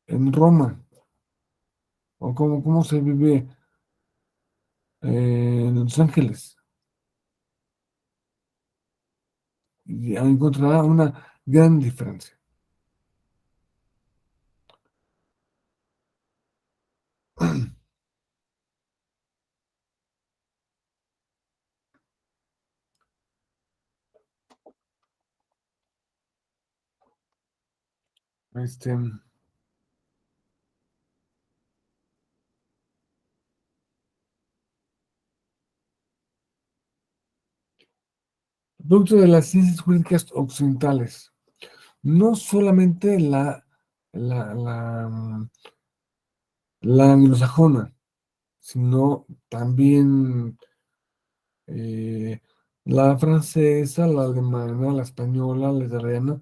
en Roma o cómo se vive en Los Ángeles. Y encontrará una gran diferencia. Este, producto de las ciencias jurídicas occidentales, no solamente la, la, mm, la anglosajona, sino también eh, la francesa, la alemana, la española, la italiana.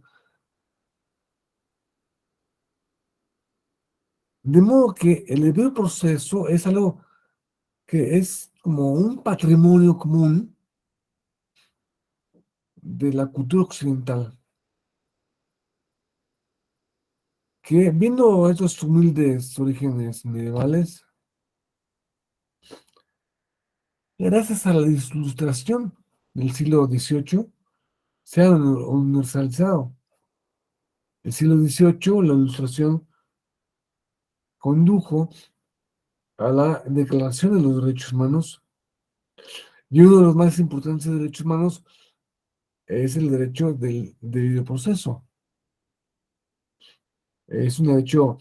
De modo que el debido proceso es algo que es como un patrimonio común de la cultura occidental, que viendo estos humildes orígenes medievales, gracias a la ilustración del siglo XVIII, se ha universalizado. El siglo XVIII, la ilustración condujo a la Declaración de los Derechos Humanos, y uno de los más importantes derechos humanos es el derecho del debido proceso. Es un derecho,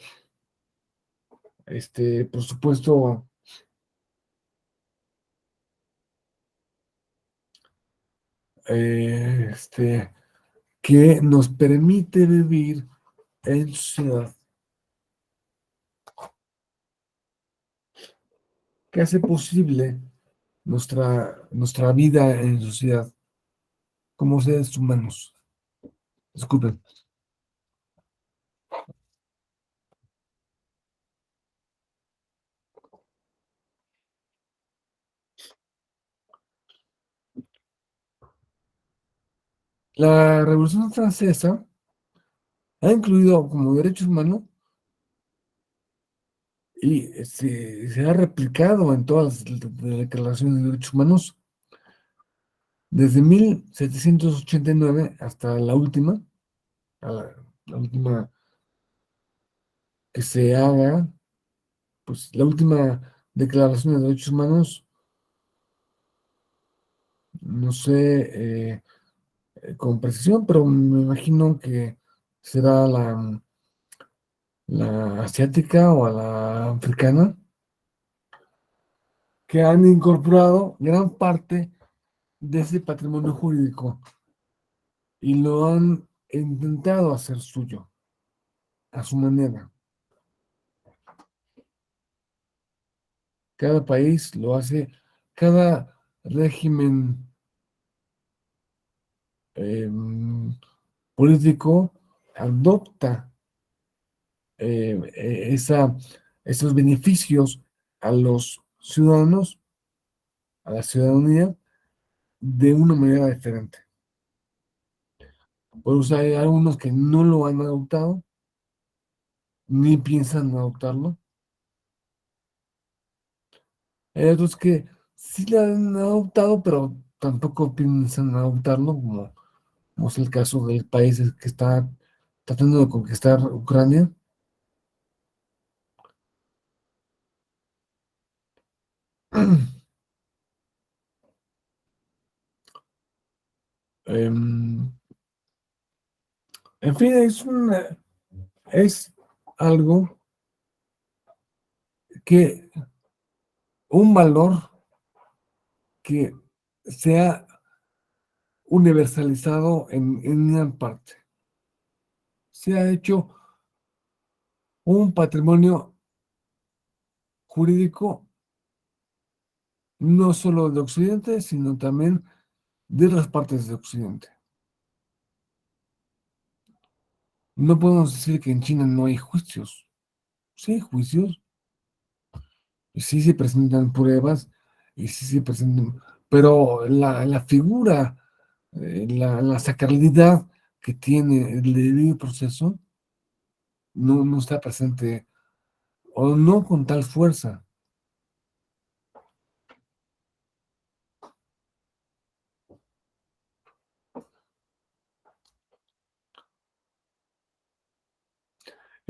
por supuesto, que nos permite vivir en sociedad, que hace posible nuestra vida en sociedad como seres humanos. Disculpen. La Revolución Francesa ha incluido como derechos humanos y se ha replicado en todas las declaraciones de derechos humanos desde 1789 hasta la última, a la última que se haga, pues la última declaración de derechos humanos, no sé con precisión, pero me imagino que será la asiática o la africana, que han incorporado gran parte de ese patrimonio jurídico y lo han intentado hacer suyo a su manera. Cada país lo hace, cada régimen político adopta esos beneficios a los ciudadanos, a la ciudadanía, de una manera diferente. Pues hay algunos que no lo han adoptado, ni piensan adoptarlo. Hay otros que sí lo han adoptado, pero tampoco piensan adoptarlo, como es el caso del país que está tratando de conquistar Ucrania. Em, en fin, es algo que, un valor que se ha universalizado en gran parte. Se ha hecho un patrimonio jurídico no solo de Occidente, sino también de otras partes de Occidente. No podemos decir que en China no hay juicios. Sí hay juicios, y sí se presentan pruebas, y sí se presentan, pero la figura, la sacralidad que tiene el debido proceso no está presente, o no con tal fuerza.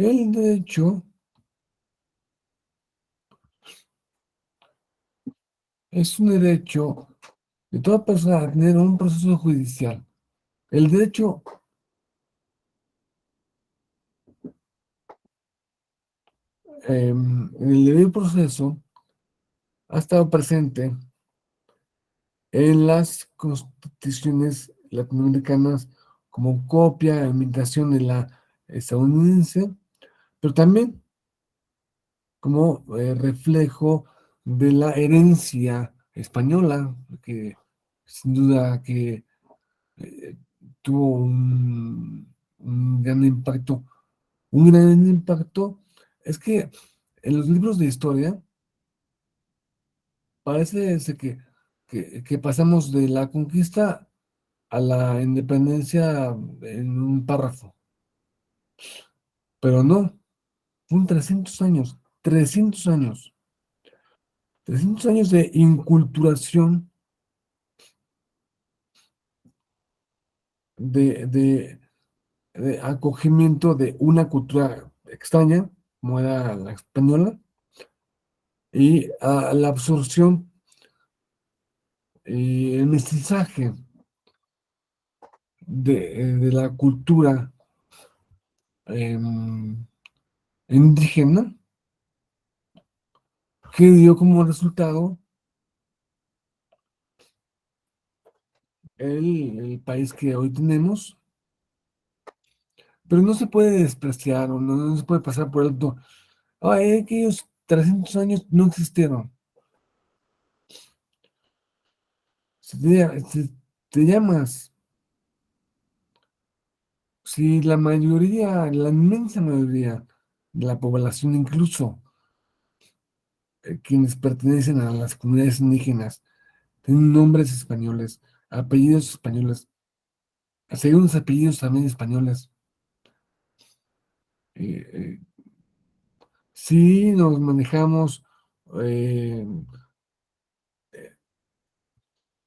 El derecho es un derecho de toda persona a tener un proceso judicial. El derecho en el debido proceso ha estado presente en las constituciones latinoamericanas como copia, imitación de la estadounidense, pero también como reflejo de la herencia española, que sin duda que eh, tuvo un gran impacto. Un gran impacto es que en los libros de historia parece que pasamos de la conquista a la independencia en un párrafo, pero no, fueron 300 años, 300 años, 300 años de inculturación, de, de, de acogimiento de una cultura extraña, como era la española, y a la absorción y el mestizaje de la cultura em, indígena, que dio como resultado el país que hoy tenemos, pero no se puede despreciar o no se puede pasar por alto. Ay, aquellos 300 años no existieron. Si te llamas, si la mayoría, la inmensa mayoría de la población, incluso quienes pertenecen a las comunidades indígenas, tienen nombres españoles, apellidos españoles, segundos apellidos también españoles. Eh, eh, sí nos manejamos eh,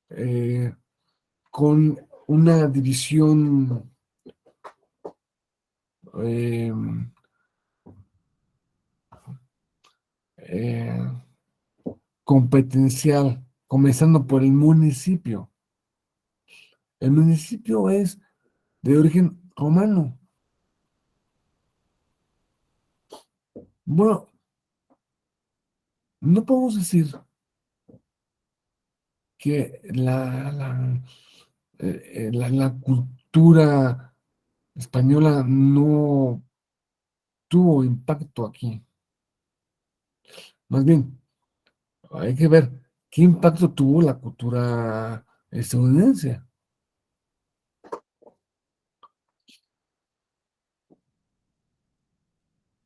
eh, con una división eh, eh, competencial, comenzando por el municipio. El municipio es de origen romano. Bueno, no podemos decir que la cultura española no tuvo impacto aquí. Más bien, hay que ver qué impacto tuvo la cultura estadounidense.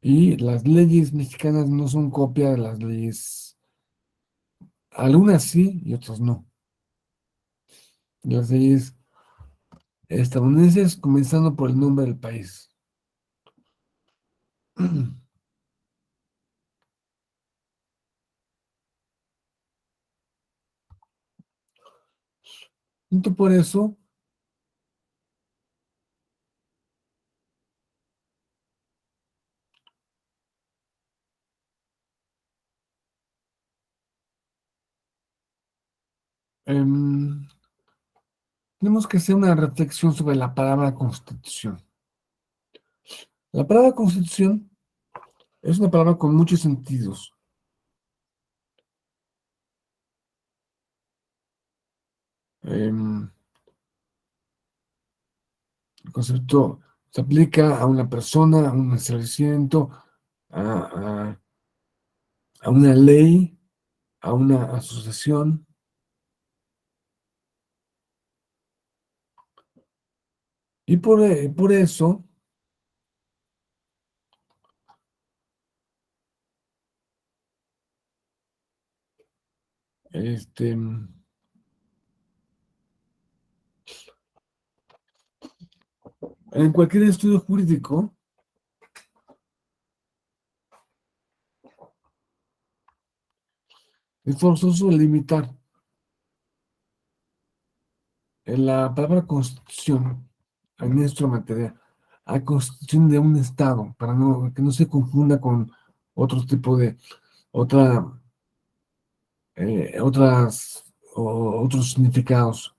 Y las leyes mexicanas no son copia de las leyes, algunas sí y otras no. Las leyes estadounidenses, comenzando por el nombre del país. Junto por eso, em, tenemos que hacer una reflexión sobre la palabra constitución. La palabra constitución es una palabra con muchos sentidos. Em, el concepto se aplica a una persona, a un establecimiento, a, a una ley, a una asociación. Y por eso, en cualquier estudio jurídico, es forzoso limitar la palabra constitución en nuestra materia a constitución de un Estado, para que no se confunda con otro tipo de, otra, otros significados.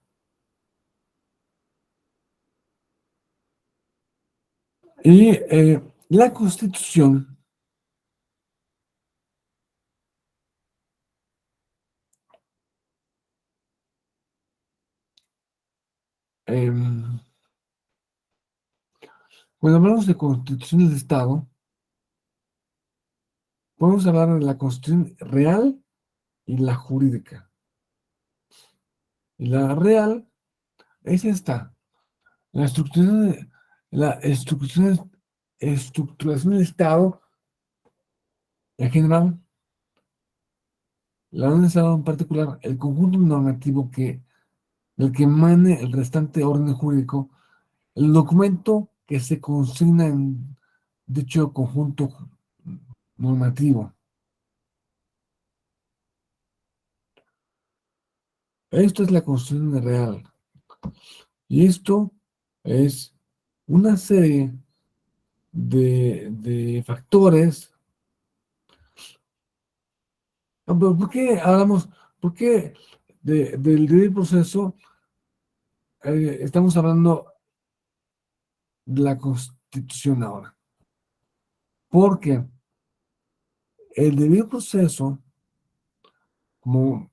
Y la Constitución em, cuando hablamos de Constitución del Estado, podemos hablar de la Constitución real y la jurídica. Y la real es esta, la estructuración, estructuración del Estado en general, la de un Estado en particular, el conjunto normativo del que emane el restante orden jurídico, el documento que se consigna en dicho conjunto normativo. Esto es la Constitución real. Y esto es una serie de factores. Pero ¿por qué hablamos, por qué del debido proceso estamos hablando de la Constitución ahora? Porque el debido proceso, como,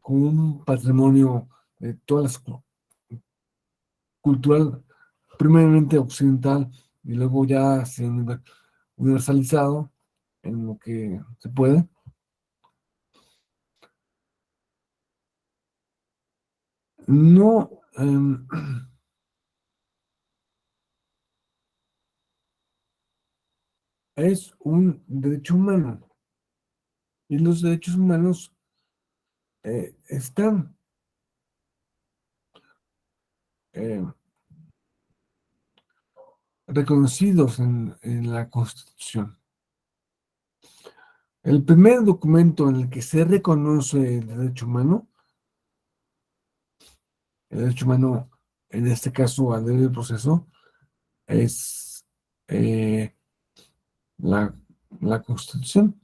como un patrimonio de todas las cultural, primeramente occidental, y luego ya se universalizado en lo que se puede, no es un derecho humano. Y los derechos humanos están eh, reconocidos en la Constitución. El primer documento en el que se reconoce el derecho humano, en este caso al debido proceso, es eh, la, la Constitución.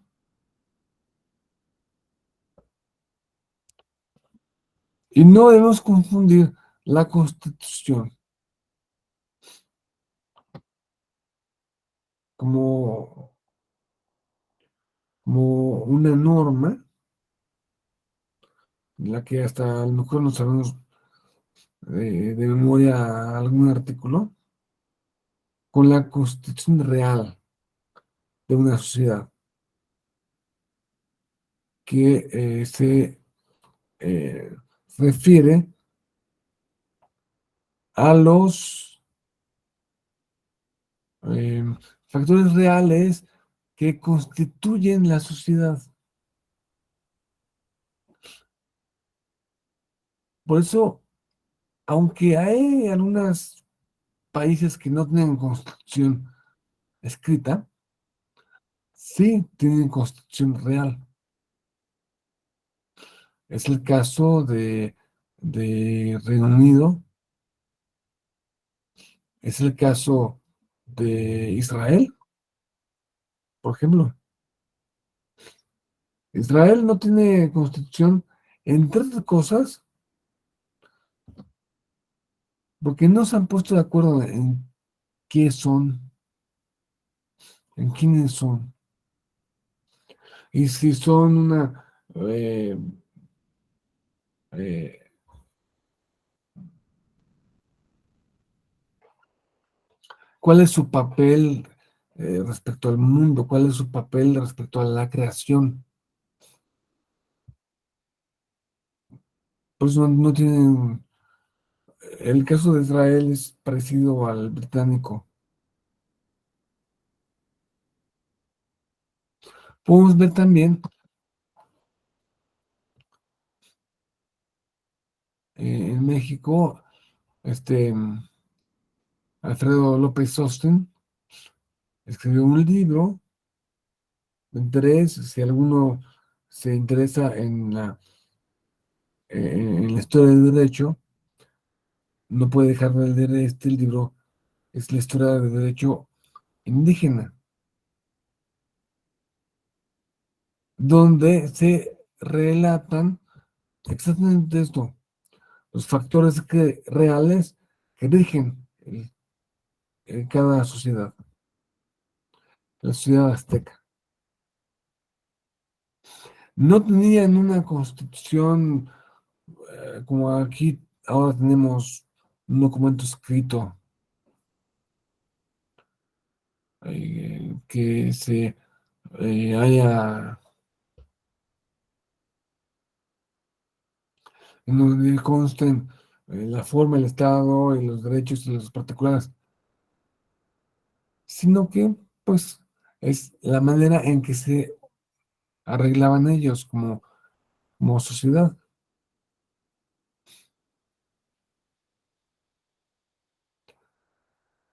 Y no debemos confundir la Constitución como, como una norma, en la que hasta a lo mejor no sabemos de memoria algún artículo, con la Constitución real de una sociedad que se eh, refiere a los eh, factores reales que constituyen la sociedad. Por eso, aunque hay algunos países que no tienen constitución escrita, sí tienen constitución real. Es el caso de Reino Unido, es el caso de Israel, por ejemplo. Israel no tiene constitución, entre otras cosas, porque no se han puesto de acuerdo en qué son, en quiénes son, y si son eh, eh, cuál es su papel respecto al mundo, cuál es su papel respecto a la creación. Pues no tienen, el caso de Israel es parecido al británico. Podemos ver también en México, este Alfredo López Austin escribió un libro de interés, si alguno se interesa en la historia del derecho, no puede dejar de leer este libro es la historia del derecho indígena, donde se relatan exactamente esto, los factores reales que rigen cada sociedad, la sociedad azteca. No tenían una constitución como aquí ahora tenemos un documento escrito que se haya, en donde consten la forma, el Estado y los derechos y los particulares, sino que, pues, es la manera en que se arreglaban ellos como sociedad.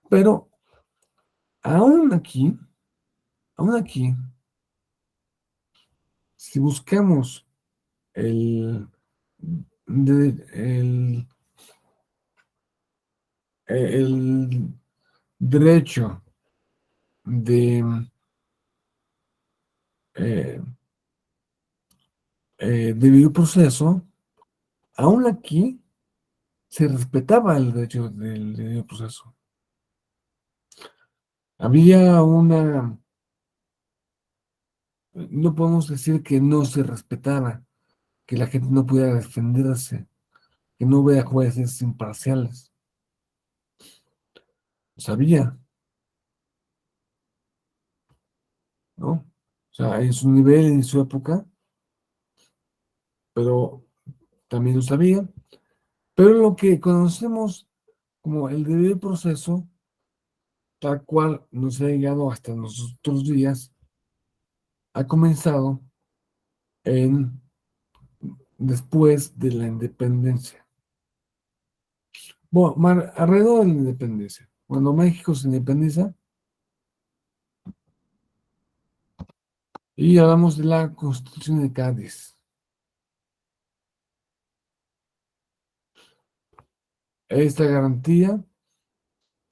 Pero aún aquí, aún aquí, si buscamos el, el, el derecho de, eh, debido proceso, aún aquí se respetaba el derecho del debido proceso. Había no podemos decir que no se respetara, que la gente no pudiera defenderse, que no hubiera jueces imparciales. Sabía, ¿no? O sea, en su nivel, en su época, pero también lo sabía. Pero lo que conocemos como el debido proceso, tal cual nos ha llegado hasta nuestros días, ha comenzado después de la independencia. Bueno, alrededor de la independencia. Cuando México se independiza, y hablamos de la Constitución de Cádiz. Esta garantía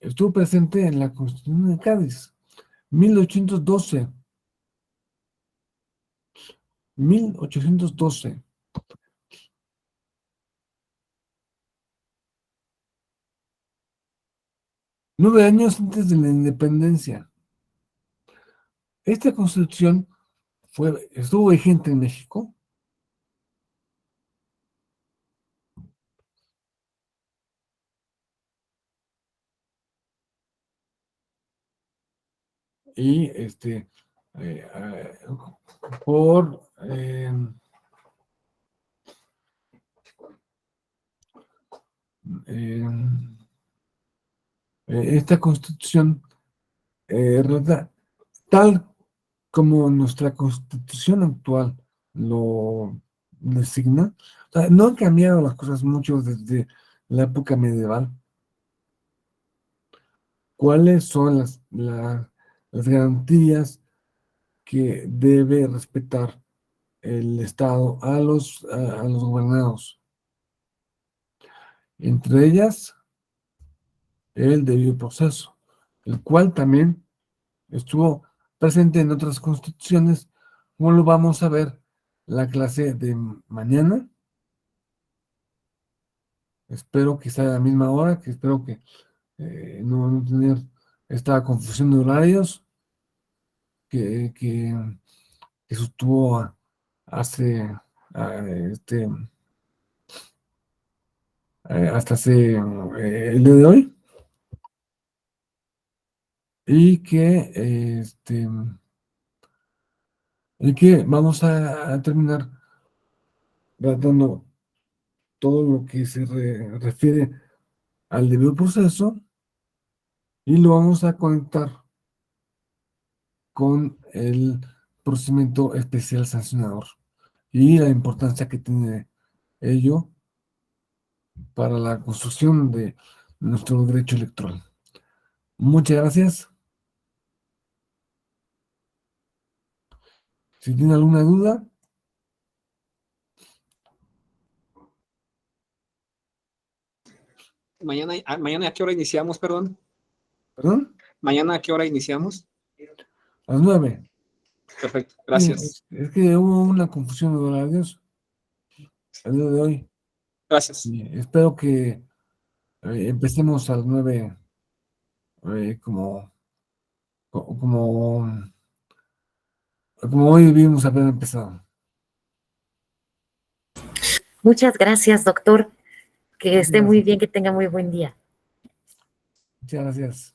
estuvo presente en la Constitución de Cádiz, 1812. 1812. 9 años antes de la independencia. Esta constitución estuvo vigente en México y eh, eh, por esta constitución tal como nuestra constitución actual lo designa. O sea, no han cambiado las cosas mucho desde la época medieval. ¿Cuáles son las garantías que debe respetar el Estado a los gobernados? Entre ellas, el debido proceso, el cual también estuvo presente en otras constituciones, como lo vamos a ver la clase de mañana. Espero que sea a la misma hora, que espero que no tener esta confusión de horarios que sostuvo hace este hasta hace el día de hoy, y que vamos a terminar tratando todo lo que se refiere al debido proceso, y lo vamos a conectar con el procedimiento especial sancionador y la importancia que tiene ello para la construcción de nuestro derecho electoral. Muchas gracias. Si tiene alguna duda, Mañana, ¿a qué hora iniciamos, perdón? ¿Perdón? ¿Mañana a qué hora iniciamos? A las 9. Perfecto, Sí, gracias. es que hubo una confusión de horarios el día de hoy. Gracias. Y espero que empecemos a las 9 como, como hoy debimos haber empezado. Muchas gracias, doctor. Que esté muy Gracias. bien, que tenga muy buen día. Muchas gracias.